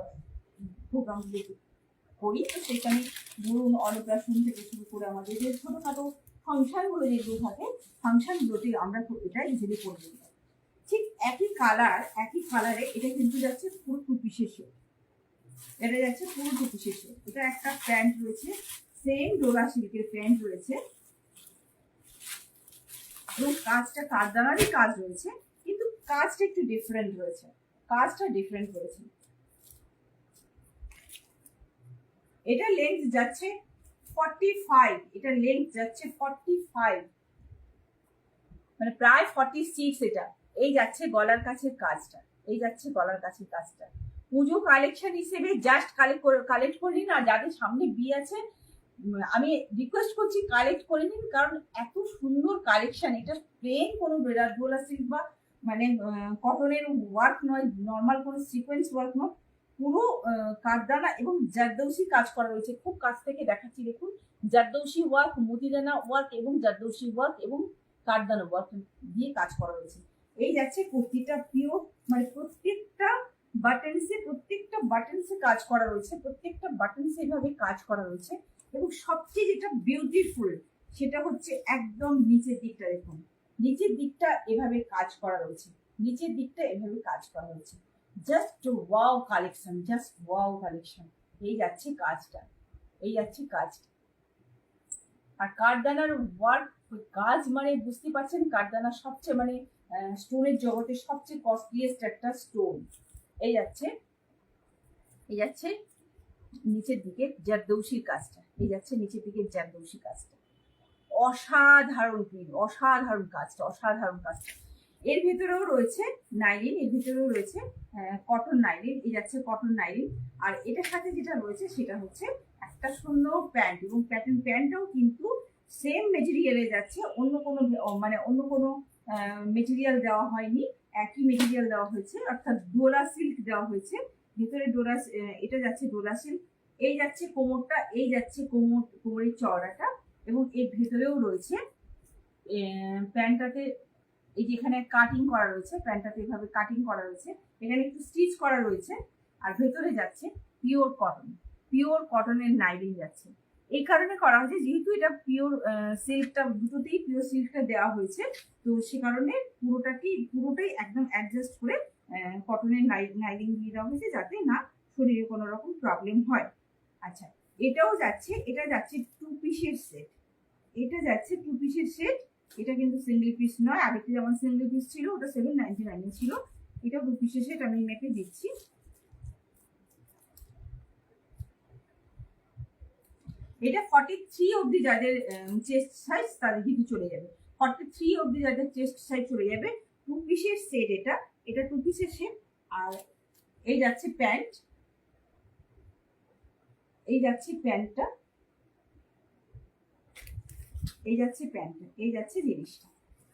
করি, তো সেখানে ধরুন অন্নপ্রাশন থেকে শুরু করে আমাদের যে ছোটখাটো ফাংশনগুলো যেগুলো থাকে, ফাংশনগুলোতে আমরা এটা ইজিলি করে দিতে পারি। ঠিক একই কালারে এটা কিন্তু যাচ্ছে পুরো টু পিসের সেট, এটা যাচ্ছে পুরো টু পিসের সেট। এটা একটা প্যান্ট রয়েছে, সেম ডোলা সিল্কের প্যান্ট রয়েছে, এবং কাজটা কাঠদানারই কাজ রয়েছে, কিন্তু কাজটা একটু ডিফারেন্ট রয়েছে, কাজটা ডিফারেন্ট রয়েছে। এটা লেন্থ যাচ্ছে 45, এটা লেন্থ যাচ্ছে 45, মানে প্রায় 46। এটা এই যাচ্ছে গলার কাছের কাজটা, এই যাচ্ছে গলার কাছের কাজটা। পুজো কালেকশন হিসেবে জাস্ট কালেক্ট করে নিন। আর যাদের সামনে বিয়ে আছে আমি রিকোয়েস্ট করছি কালেক্ট করে নিন, কারণ এত সুন্দর কালেকশন। এটা প্লেন কোনো ডোলা সিল্ক বা মানে কটনের ওয়ার্ক নয়, নর্মাল কোনো সিকোয়েন্স ওয়ার্ক নয়, পুরো কাঠদানা এবং জারদৌসি কাজ করা রয়েছে। খুব কাছ থেকে দেখাচ্ছি, দেখুন জারদৌসি ওয়ার্ক, মতিদানা ওয়ার্ক এবং জারদৌসি ওয়ার্ক এবং কাঠদানা ওয়ার্ক দিয়ে কাজ করা রয়েছে। এই যাচ্ছে কুর্তিটা পিওর, মানে প্রত্যেকটা বাটনসে কাজ করা রয়েছে, প্রত্যেকটা বাটনসে এভাবে কাজ করা রয়েছে। এবং সবচেয়ে যেটা বিউটিফুল সেটা হচ্ছে একদম নিচের দিকটা, দেখুন নিচের দিকটা এভাবে কাজ করা রয়েছে, নিচের দিকটা এভাবে কাজ করা রয়েছে। Just wow collection, just wow collection. এই যাচ্ছে কাজটা, এই যাচ্ছে কাজটা। আর কাঠদানার ওয়ার্ক কাজ মানে বুঝতে পারছেন, কাঠদানা সবচেয়ে মানে স্টোনের জগতে সবচেয়ে কস্টলিয়েস্ট একটা স্টোন। এই যাচ্ছে নিচের দিকে জারদৌসির কাজটা, এই যাচ্ছে নিচের দিকে জারদৌসি কাজটা। অসাধারণ প্রিন্ট, অসাধারণ কাজটা, অসাধারণ কাজটা। এর ভেতরেও রয়েছে নাইলিন, এর ভেতরেও রয়েছে কটন নাইলিন, এই যাচ্ছে কটন নাইলিন। আর এটার সাথে যেটা রয়েছে সেটা হচ্ছে একটা সুন্দর প্যান্ট, এবং প্যান্টটাও কিন্তু সেম মেটেরিয়ালে যাচ্ছে, অন্য কোনো মেটেরিয়াল দেওয়া হয়নি, একই মেটেরিয়াল দেওয়া হয়েছে, অর্থাৎ ডোলা সিল্ক দেওয়া হয়েছে ভিতরে। এটা যাচ্ছে ডোলা সিল্ক। এই যাচ্ছে কোমরটা, এই যাচ্ছে কোমরের চওড়াটা, এবং এর ভেতরেও রয়েছে প্যান্টটাতে এই যে এখানে কাটিং করা রয়েছে, প্যান্টটাতে এভাবে কাটিং করা রয়েছে, এখানে একটু স্টিচ করা রয়েছে, আর ভেতরে যাচ্ছে পিওর কটনের নাইলিং যাচ্ছে। এই কারণে করা হয়েছে যেহেতু এটা পিওর সিল্কটা, দুটোতেই পিওর সিল্কটা দেওয়া হয়েছে, তো সে কারণে পুরোটাই একদম অ্যাডজাস্ট করে কটনের নাইলিং দিয়ে দেওয়া হয়েছে যাতে না শরীরে কোনো রকম প্রবলেম হয়। আচ্ছা, এটা যাচ্ছে 2 পিসের সেট, এটা যাচ্ছে 2 পিসের সেট। এটা কিন্তু সিঙ্গেল পিস নয়, আগেতে যেমন সিঙ্গেল পিস ছিল ওটা 799 ছিল, এটা 2 পিসের সেট। আমি মেপে দিচ্ছি। এটা 43 অবধি যাদের চেস্ট সাইজ তাদের কিন্তু চলে যাবে, 43 অবধি যাদের চেস্ট সাইজ চলে যাবে। 2 পিসের সেট এটা 2 পিসের সেট। আর এই যাচ্ছে প্যান্ট, এই যাচ্ছে প্যান্টটা, এই যাচ্ছে প্যান্টটা, এই যাচ্ছে জিনিসটা,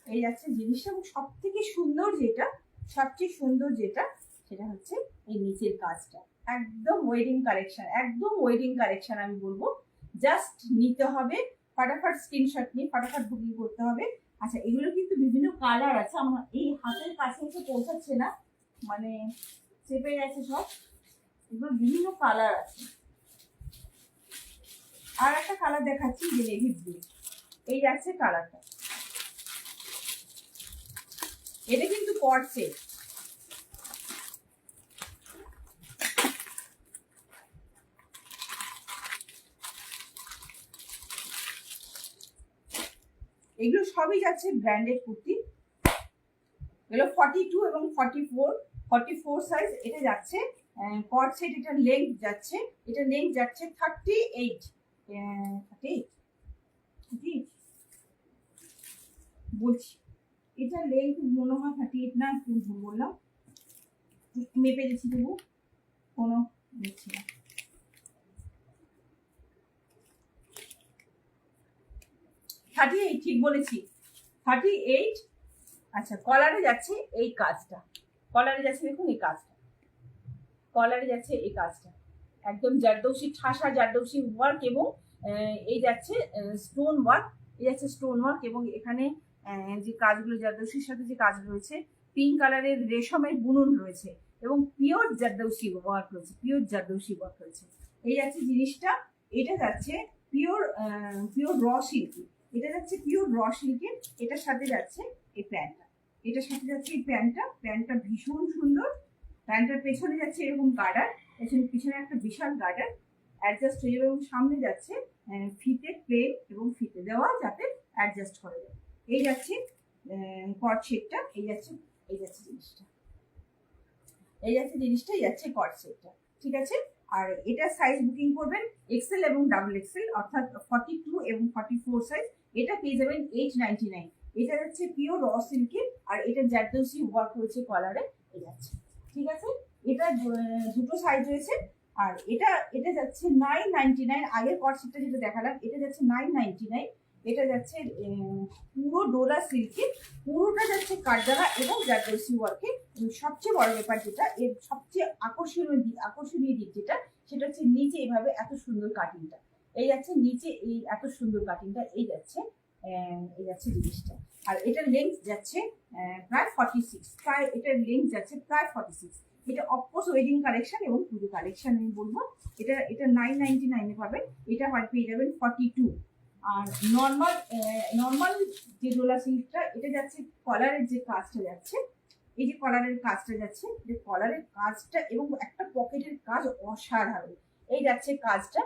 এই যাচ্ছে জিনিসটা। এবং সবচেয়ে সুন্দর যেটা সেটা হচ্ছে এই নিচের কাজটা, একদম ওয়েডিং কালেকশন আমি বলবো। জাস্ট নিতে হবে, ফটাফট স্ক্রিনশট নিয়ে ফটাফট বুকিং করতে হবে। আচ্ছা, এগুলো কিন্তু বিভিন্ন কালার আছে, আমার এই হাতের কাছে এসে পৌঁছাচ্ছে না, মানে চেপে গেছে সব, এগুলো বিভিন্ন কালার আছে। আর একটা কালার দেখাচ্ছি যে নেভি ব্লু, এই যাচ্ছে কালারটা, এটা কিন্তু করছে। এগুলো সবই যাচ্ছে ব্র্যান্ডেড কুর্তি, এগুলো 42 এবং 44 সাইজ। এটা যাচ্ছে কট সেট, এটা লেন্থ যাচ্ছে 38 বলছি, এটা লেন্থ মনে হয় 38 না, একটু ভুল বললাম, মেপে দিচ্ছি তবু কোনো দেখছি না। ঠিক বলেছি, 38। আচ্ছা, কলারে যাচ্ছে এই কাজটা, দেখুন এই কাজটা, একদম জারদৌসি, ঠাসা জারদৌসি ওয়ার্ক, এবং এই যাচ্ছে স্টোন ওয়ার্ক, এবং এখানে যে কাজগুলো জারদৌসির সাথে যে কাজ রয়েছে, পিঙ্ক কালারের রেশমের বুনন রয়েছে, এবং পিওর জারদৌসি ওয়ার্ক রয়েছে। এই যাচ্ছে জিনিসটা, এটা যাচ্ছে পিওর র সিল্কি, এটার সাথে যাচ্ছে এই প্যান্টটা ভীষণ সুন্দর। প্যান্টটার পেছনে যাচ্ছে এরকম গার্ডার, পিছনে একটা বিশাল গার্ডার অ্যাডজাস্ট হয়ে যাবে, এবং সামনে যাচ্ছে ফিতে প্লেন এবং ফিতে দেওয়া যাতে অ্যাডজাস্ট করা যায়। এই যাচ্ছে কট সেটটা, এই যাচ্ছে জিনিসটা, কট সেটটা, ঠিক আছে। আর এটা সাইজ বুকিং করবেন এক্সেল এবং ডাবল এক্সেল, অর্থাৎ 42 এবং 44 সাইজ। এটা পেয়ে যাবেন 899। এটা যাচ্ছে পিওর র সিল্কের, আর এটা জারদৌসি ওয়ার্ক রয়েছে কলারে, এই যাচ্ছে, ঠিক আছে। এটা দুটো সাইজ রয়েছে। আর এটা যাচ্ছে 999। আগের কট সেটটা যেটা দেখালাম এটা যাচ্ছে 999। এটা যাচ্ছে পুরো ডোলা সিল্কে, পুরোটা যাচ্ছে কাঠদানা এবং জারদৌসি ওয়ার্কে। সবচেয়ে বড় ব্যাপার যেটা, এর সবচেয়ে আকর্ষণীয় দিক যেটা, সেটা হচ্ছে নিচে এইভাবে এত সুন্দর কাটিংটা, এই যাচ্ছে নিচে এই এত সুন্দর কাটিংটা, এই যাচ্ছে জিনিসটা। আর এটার লেন্থ যাচ্ছে প্রায় 46। এটা অফকোর্স ওয়েডিং কালেকশন এবং পুজো কালেকশন আমি বলবো। এটা 999 পাবেন, এটা পেয়ে যাবেন 42। আর নর্মাল যে ডোলা সিল্কটা, এটা যাচ্ছে কলারের যে কাজটা যাচ্ছে, এই যে কলারের কাজটা যাচ্ছে, এবং একটা পকেটের কাজ অসাধারণ। এই যাচ্ছে কাজটা,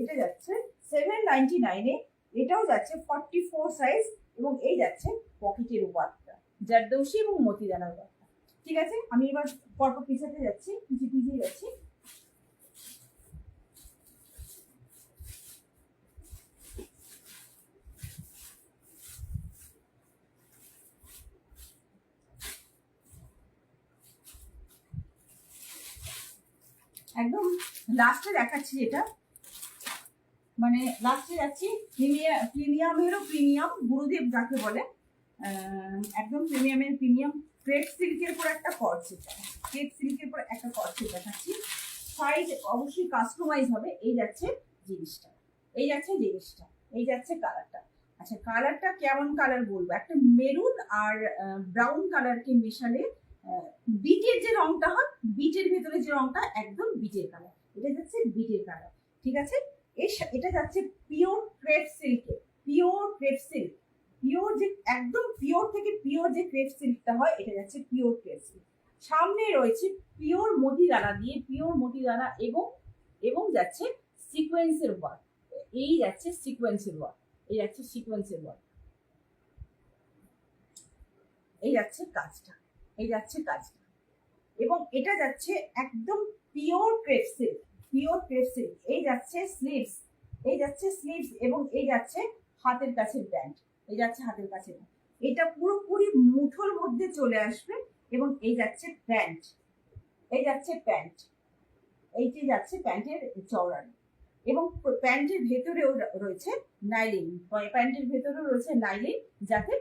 এটা যাচ্ছে 799-এ। এটাও যাচ্ছে 44 সাইজ, এবং এই যাচ্ছে পকেটের ওয়ার্কটা, জারদৌসি এবং মতিদানার ওয়ার্কটা, ঠিক আছে। আমি এবার পরপর পিছাতে যাচ্ছি, পিছিয়ে যাচ্ছি। একদম লাস্টে দেখাচ্ছি, যেটা মানে লাস্টে যাচ্ছি প্রিমিয়ামেরও প্রিমিয়াম, গুরুদেব যাকে বলে, একদম প্রিমিয়াম ক্রেপ সিল্কের উপর একটা কট সেট দেখাচ্ছি। সাইজ অবশ্যই কাস্টমাইজ হবে। এই যাচ্ছে জিনিসটা, এই যাচ্ছে কালারটা। আচ্ছা, কালারটা কেমন কালার বলবো, একটা মেরুন আর ব্রাউন কালারকে মেশালে বিটের যে রংটা হয়, বিটের ভেতরে যে রংটা একদম বিটের কালার, এটা যাচ্ছে বিটের কালার। ঠিক আছে, এটা যাচ্ছে পিওর ক্রেপ সিল্কে, পিওর ক্রেপ সিল্ক, পিওর যে একদম পিওর থেকে পিওর যে ক্রেপ সিল্কটা হয়, এটা যাচ্ছে পিওর ক্রেপ সিল্ক। সামনে রয়েছে পিওর মতি দানা দিয়ে, পিওর মতি দানা এবং এবং যাচ্ছে সিকোয়েন্সের ওয়ার্ক, এই যাচ্ছে সিকোয়েন্সের ওয়ার্ক, এই যাচ্ছে সিকোয়েন্সের ওয়ার্ক, এই যাচ্ছে কাজটা, এই যাচ্ছে কাজটা। এবং এটা যাচ্ছে একদম pure crepe silk, pure crepe silk. এই যাচ্ছে স্লিভস, এই যাচ্ছে স্লিভস এবং এই যাচ্ছে হাতের কাছের ব্যান্ড, এই যাচ্ছে হাতের কাছে। এটা পুরোপুরি মুঠোর মধ্যে চলে আসবে এবং এই যাচ্ছে প্যান্ট, এই যাচ্ছে প্যান্ট, এইটি যাচ্ছে প্যান্টের চওড়া এবং প্যান্টের ভেতরেও রয়েছে নাইলিন, প্যান্টের ভেতরেও রয়েছে নাইলিন, যাতে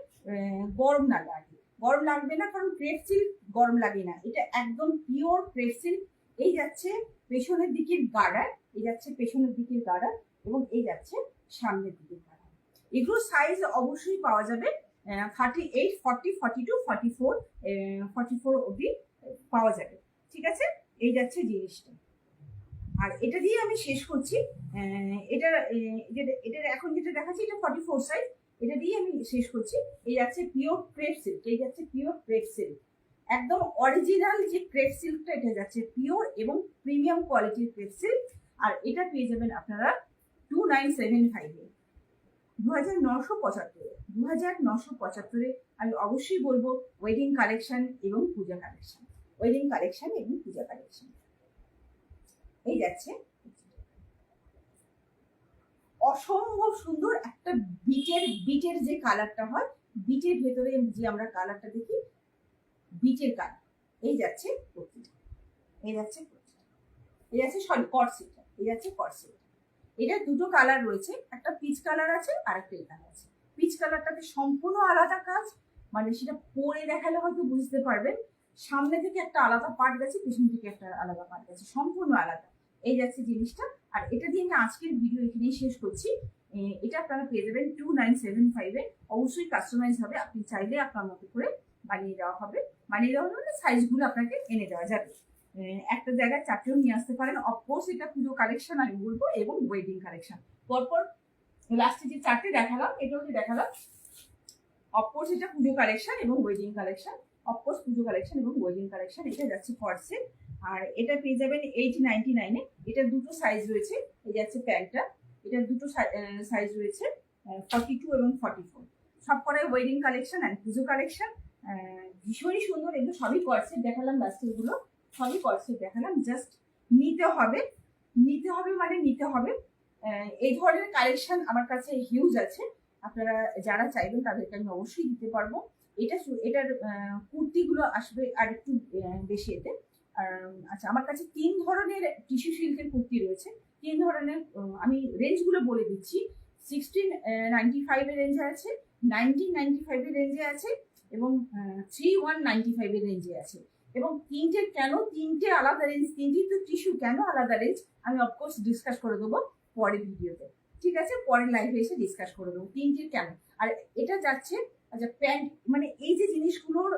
গরম না লাগে, গরম লাগবে না, কারণ ক্রেপ সিল্ক গরম লাগে না, এটা একদম পিওর ক্রেপ সিল্ক। এই যাচ্ছে পেছনের দিকের গার্ডার, এই যাচ্ছে পেছনের দিকের গার্ডার এবং এই যাচ্ছে সামনের দিকের গার্ডার। এগুলো সাইজ অবশ্যই পাওয়া যাবে 38, 40, 42, 44, 44 অবধি পাওয়া যাবে। ঠিক আছে, এই যাচ্ছে জিনিসটা। আর এটা দিয়ে আমি শেষ করছি, এটার এখন যেটা দেখাচ্ছি এটা 44 সাইজ, এটা দিয়ে আমি শেষ করছি। এই যাচ্ছে পিওর ক্রেপ সিল্ক, এই যাচ্ছে পিওর ক্রেপ সিল্ক, একদম অরিজিনাল যে ক্রেপ সিল্কটা, এটা যাচ্ছে পিওর এবং প্রিমিয়াম কোয়ালিটির ক্রেপ সিল্ক। আর এটা পেয়ে যাবেন আপনারা 2975-এ, 2975, 2975-এ। আমি অবশ্যই বলবো ওয়েডিং কালেকশন এবং পূজা কালেকশন, ওয়েডিং কালেকশন এবং পূজা কালেকশন। এই যাচ্ছে অসম্ভব সুন্দর একটা বিটের যে কালারটা হয়, বিটের ভেতরে যে আমরা কালারটা দেখি, বিটের কালার। এই যাচ্ছে কুর্তিটা, এই যাচ্ছে কুর্তিটা, এই যাচ্ছে সরি কটসেটটা, এই যাচ্ছে কটসেট। এটা দুটো কালার রয়েছে, একটা পিচ কালার আছে আর একটা এই কালার আছে। পিচ কালারটাতে সম্পূর্ণ আলাদা কাজ, মানে সেটা পরে দেখালে হয়তো বুঝতে পারবেন, সামনে থেকে একটা আলাদা পার্ট গেছে, পিছন থেকে একটা আলাদা পার্ট গেছে, সম্পূর্ণ আলাদা। এই যাচ্ছে জিনিসটা। আর এটা দিয়ে আমি আজকের ভিডিও এখানেই শেষ করছি। এটা আপনারা পেয়ে যাবেন 2975-এ, অবশ্যই কাস্টমাইজ হবে, আপনি চাইলে আপনার মতো করে বানিয়ে দেওয়া হবে, বানিয়ে দেওয়া হবে সাইজগুলো আপনাকে এনে দেওয়া যাবে, একটা জায়গায় চারটেও নিয়ে আসতে পারেন। অফকোর্স এটা পুজো কালেকশন আমি বলবো এবং ওয়েডিং কালেকশন। পরপর লাস্টে যে চারটে দেখালাম, এটাও যে দেখালাম, অফকোর্স এটা পুজো কালেকশন এবং ওয়েডিং কালেকশন, অফকোর্স পুজো কালেকশন এবং ওয়েডিং কালেকশন। এটা যাচ্ছে কটসেট, আর এটা পেয়ে যাবেন 899-এ। এটা দুটো সাইজ রয়েছে, এই যাচ্ছে প্যান্টটা, এটা দুটো সাইজ রয়েছে 42 এবং 44, সব করাই wedding collection and Puja collection. ভীষণই সুন্দর, এগুলো সবই কটসেট দেখালাম, লাস্টের গুলো সবই কটসেট দেখালাম। জাস্ট নিতে হবে, নিতে হবে মানে নিতে হবে। এই ধরনের কালেকশন আমার কাছে হিউজ আছে, আপনারা যারা চাইবেন তাদেরকে আমি অবশ্যই দিতে পারবো। এটার কুর্তিগুলো আসবে আর একটু বেশি এতে। আচ্ছা, আমার কাছে 3 ধরনের টিস্যু সিল্কের কুর্তি রয়েছে, 3 ধরনের। আমি রেঞ্জগুলো বলে দিচ্ছি। 1695-এর রেঞ্জে আছে, 1995-এর রেঞ্জে আছে এবং 3195-এর রেঞ্জে আছে। এবং তিনটে আলাদা রেঞ্জ, তিনটি তো টিস্যু, কেন আলাদা রেঞ্জ আমি অফকোর্স ডিসকাস করে দেবো পরের ভিডিওতে। ঠিক আছে, পরের লাইভে এসে ডিসকাস করে দেবো তিনটির কেন। আর এটা যাচ্ছে, আচ্ছা প্যান্ট, মানে এই যে জিনিসগুলোর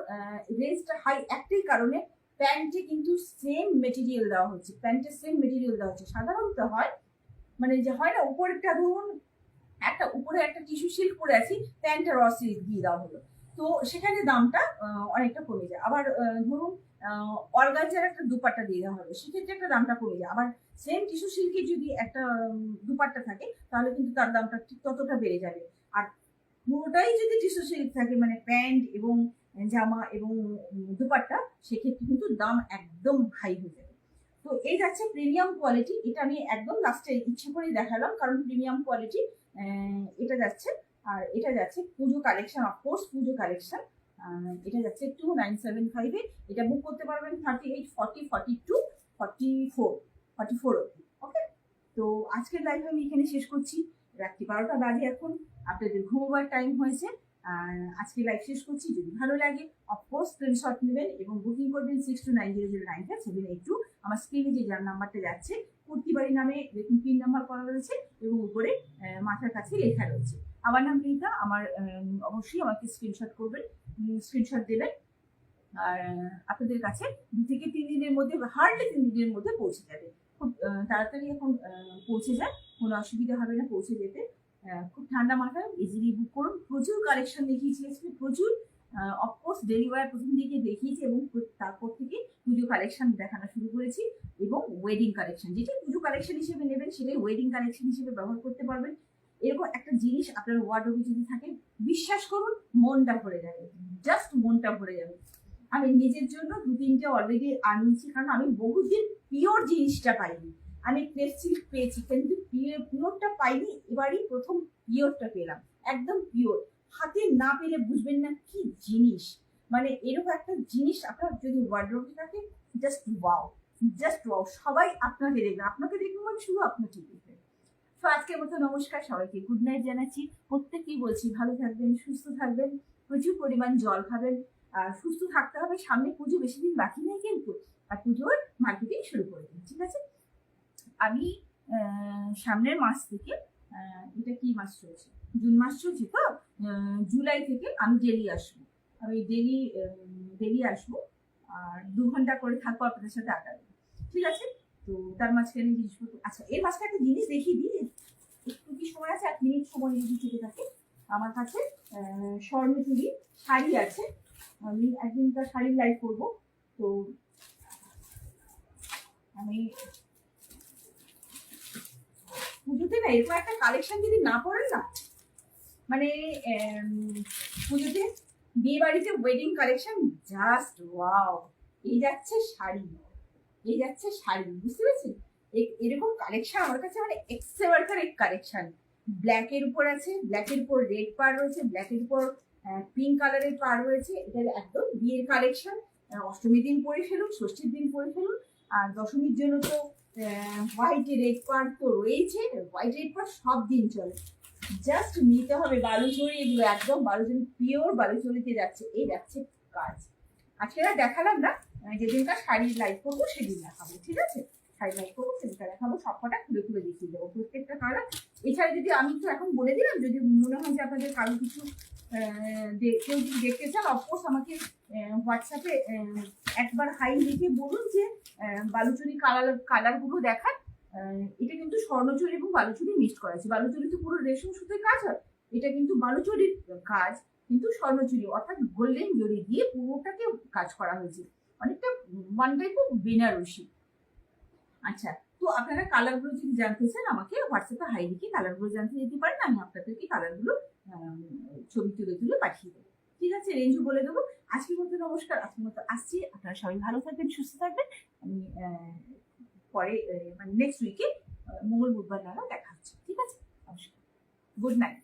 রেঞ্জটা হাই একটাই কারণে, প্যান্টে কিন্তু সেম মেটেরিয়াল দেওয়া হচ্ছে, প্যান্টের সেম মেটেরিয়াল দেওয়া হচ্ছে। সাধারণত হয় মানে যে হয় না, উপরেরটা ধরুন একটা উপরে একটা টিস্যু সিল্ক পরে আছি, প্যান্টটা র সিল্ক দিয়ে দেওয়া হলো, তো সেখানে দামটা অনেকটা কমে যায়। আবার ধরুন অর্গানজার একটা দুপাট্টা দিয়ে দেওয়া হবে, সেক্ষেত্রে একটা দামটা কমে যায়। আবার সেম টিস্যু সিল্কের যদি একটা দুপাট্টা থাকে, তাহলে কিন্তু তার দামটা ঠিক ততটা বেড়ে যাবে। আর পুরোটাই যদি টিস্যু সিল্ক থাকে, মানে প্যান্ট এবং জামা এবং দুপাট্টা, সেক্ষেত্রে কিন্তু দাম একদম হাই হয়ে যাবে। তো এই যাচ্ছে প্রিমিয়াম কোয়ালিটি, এটা আমি একদম লাস্টে ইচ্ছে করে দেখালাম, কারণ প্রিমিয়াম কোয়ালিটি এটা যাচ্ছে। আর এটা যাচ্ছে পুজো কালেকশন, অফকোর্স পুজো কালেকশন। এটা যাচ্ছে 2975-এ। এটা বুক করতে পারবেন 38, 40, 42, 44 অব্দি। ওকে, তো আজকের লাইভ আমি এখানে শেষ করছি। রাত্রি 12টা বাজে এখন, আপনাদের ঘুমোবার টাইম হয়েছে। আজকে লাইভ শেষ করছি। যদি ভালো লাগে অফকোর্স স্ক্রিনশট নেবেন এবং বুকিং করবেন 6290095782। আমার স্ক্রিনে যে যার নাম্বারটা যাচ্ছে, কুর্তি বাড়ি নামে দেখুন পিন নাম্বার করা রয়েছে এবং উপরে মাথার কাছে লেখা রয়েছে। আমার নাম রীতা। আমার অবশ্যই আমাকে স্ক্রিনশট করবেন, স্ক্রিনশট দেবেন। আর আপনাদের কাছে 2 থেকে 3 দিনের মধ্যে, হার্ডলি 3 দিনের মধ্যে পৌঁছে যাবে। খুব তাড়াতাড়ি এখন পৌঁছে যায়, কোনো অসুবিধা হবে না পৌঁছে যেতে। খুব ঠান্ডা মাথায় ইজিলি বুক করুন। প্রচুর কালেকশন দেখিয়েছি আজকে, প্রচুর। অফকোর্স ডেলি ওয়্যার প্রথম দিকে দেখিয়েছি এবং তারপর থেকে পুজো কালেকশন দেখানো শুরু করেছি, এবং ওয়েডিং কালেকশন, যেটা পুজো কালেকশন হিসেবে নেবেন সেটাই ওয়েডিং কালেকশন হিসেবে ব্যবহার করতে পারবেন। এরকম একটা জিনিস আপনার ওয়ার্ডরোবে যদি থাকে, বিশ্বাস করুন মনটা ভরে যাবে, জাস্ট মনটা ভরে যাবে। আমি নিজের জন্য 2-3টে অলরেডি আনিয়েছি, কারণ আমি বহুদিন পিওর জিনিসটা পাইনি। আমি ক্রেপ সিল্ক পেয়েছি কিন্তু পিওরটা পাইনি, এবারই প্রথম পিওরটা পেলাম, একদম পিওর। হাতে না পেলে বুঝবেন না কি জিনিস, মানে এরকম একটা জিনিস আপনার যদি ওয়ার্ডরোবে থাকে, জাস্ট ওয়াও, জাস্ট ওয়াও। সবাই আপনাকে দেখবে, আপনাকে দেখবে মানে শুধু আপনাকে দেখবে। তো আজকের মতো নমস্কার, সবাইকে গুড নাইট জানাচ্ছি। প্রত্যেককেই বলছি ভালো থাকবেন, সুস্থ থাকবেন, প্রচুর পরিমাণ জল খাবেন, আর সুস্থ থাকতে হবে। সামনে পুজো, বেশি দিন বাকি নেই কিন্তু, আর পুজোর মার্কেটিং শুরু করে দিন, ঠিক আছে? আমি সামনের মাস থেকে, এটা কি মাস চলছে, জুন মাস চলছে তো, জুলাই থেকে আমি ডেলি আসবো। আমি ডেলি আসবো, আর 2 ঘন্টা করে থাকবো আপনাদের সাথে আড্ডা দেবো, ঠিক আছে? তো তার মাঝখানে জিনিসপত্র, আচ্ছা এর মাঝখানে একটা জিনিস দেখিয়ে দিই, একটু কি সময় আছে? 1 মিনিট সময় যদি থেকে থাকে। আমার কাছে স্বর্ণচুরি শাড়ি আছে, আমি একদিন তার শাড়ির লাইভ করবো। তো আমি পুজোতে না এরকম একটা কালেকশন যদি না পড়েন না, মানে পুজোতে বিয়ে বাড়িতে ওয়েডিং কালেকশন জাস্ট ওয়াও। এই যাচ্ছে শাড়ি, এই যাচ্ছে শাড়ি, বুঝতে পেরেছেন? এরকম কালেকশন আমার কাছে মানে এক্সেভারকার এক কালেকশন। ব্ল্যাকের উপর আছে, ব্ল্যাকের উপর রেড পার রয়েছে, ব্ল্যাকের উপর পিঙ্ক কালারের পার রয়েছে। এটা একদম বিয়ের কালেকশন। অষ্টমীর দিন পরে ফেলুন, ষষ্ঠীর দিন পরে ফেলুন, আর দশমীর জন্য তো হোয়াইট রেড পার তো রয়েছে, হোয়াইট রেড পার সব দিন চলে। জাস্ট নিতে হবে বালুচরি, এগুলো একদম বালুচরি, পিওর বালুচরিতে যাচ্ছে, এই যাচ্ছে কাজ। আজকে আর দেখালাম না, যেদিনকার শাড়ির লাইভ করবো সেদিন দেখাবো, ঠিক আছে? শাড়ি লাইভ করবো সেদিনটা দেখাবো, সবকটা খুলে খুলে দেখিয়ে দেবো প্রত্যেকটা কালার। এছাড়া যদি আমি তো এখন বলে দিলাম, যদি মনে হয় যে আপনাদের কারো কিছু কেউ যদি দেখতে চান, অফকোর্স আমাকে হোয়াটসঅ্যাপে একবার হাই লিখে বলুন যে বালুচরি কালারগুলো দেখান। এটা কিন্তু স্বর্ণচুরি এবং বালুচুরি মিক্সড করা আছে। বালুচুরি তো পুরো রেশম সুতোর কাজ হয়, এটা কিন্তু বালুচুরির কাজ, কিন্তু স্বর্ণচুরি অর্থাৎ গোল্ডেন জরি দিয়ে পুরোটাকে কাজ করা হয়েছে, অনেকটা ওয়ান টাইপ অফ বেনারসি। আচ্ছা, তো আপনারা কালারগুলো যদি জানতে চান, আমাকে হোয়াটসঅ্যাপে হাই লিখে কালারগুলো জানতে যেতে পারেন, আমি আপনাদেরকে কালারগুলো ছবি তুলে তুলে পাঠিয়ে দেবো, ঠিক আছে? রেঞ্জও বলে দেবো। আজকের মতো নমস্কার, আজকের মতো আসছি। আপনারা সবাই ভালো থাকবেন, সুস্থ থাকবেন। আমি পরে মানে নেক্সট উইকে মঙ্গল বুধবার নাগাদ দেখা হচ্ছে, ঠিক আছে? নমস্কার, গুড নাইট।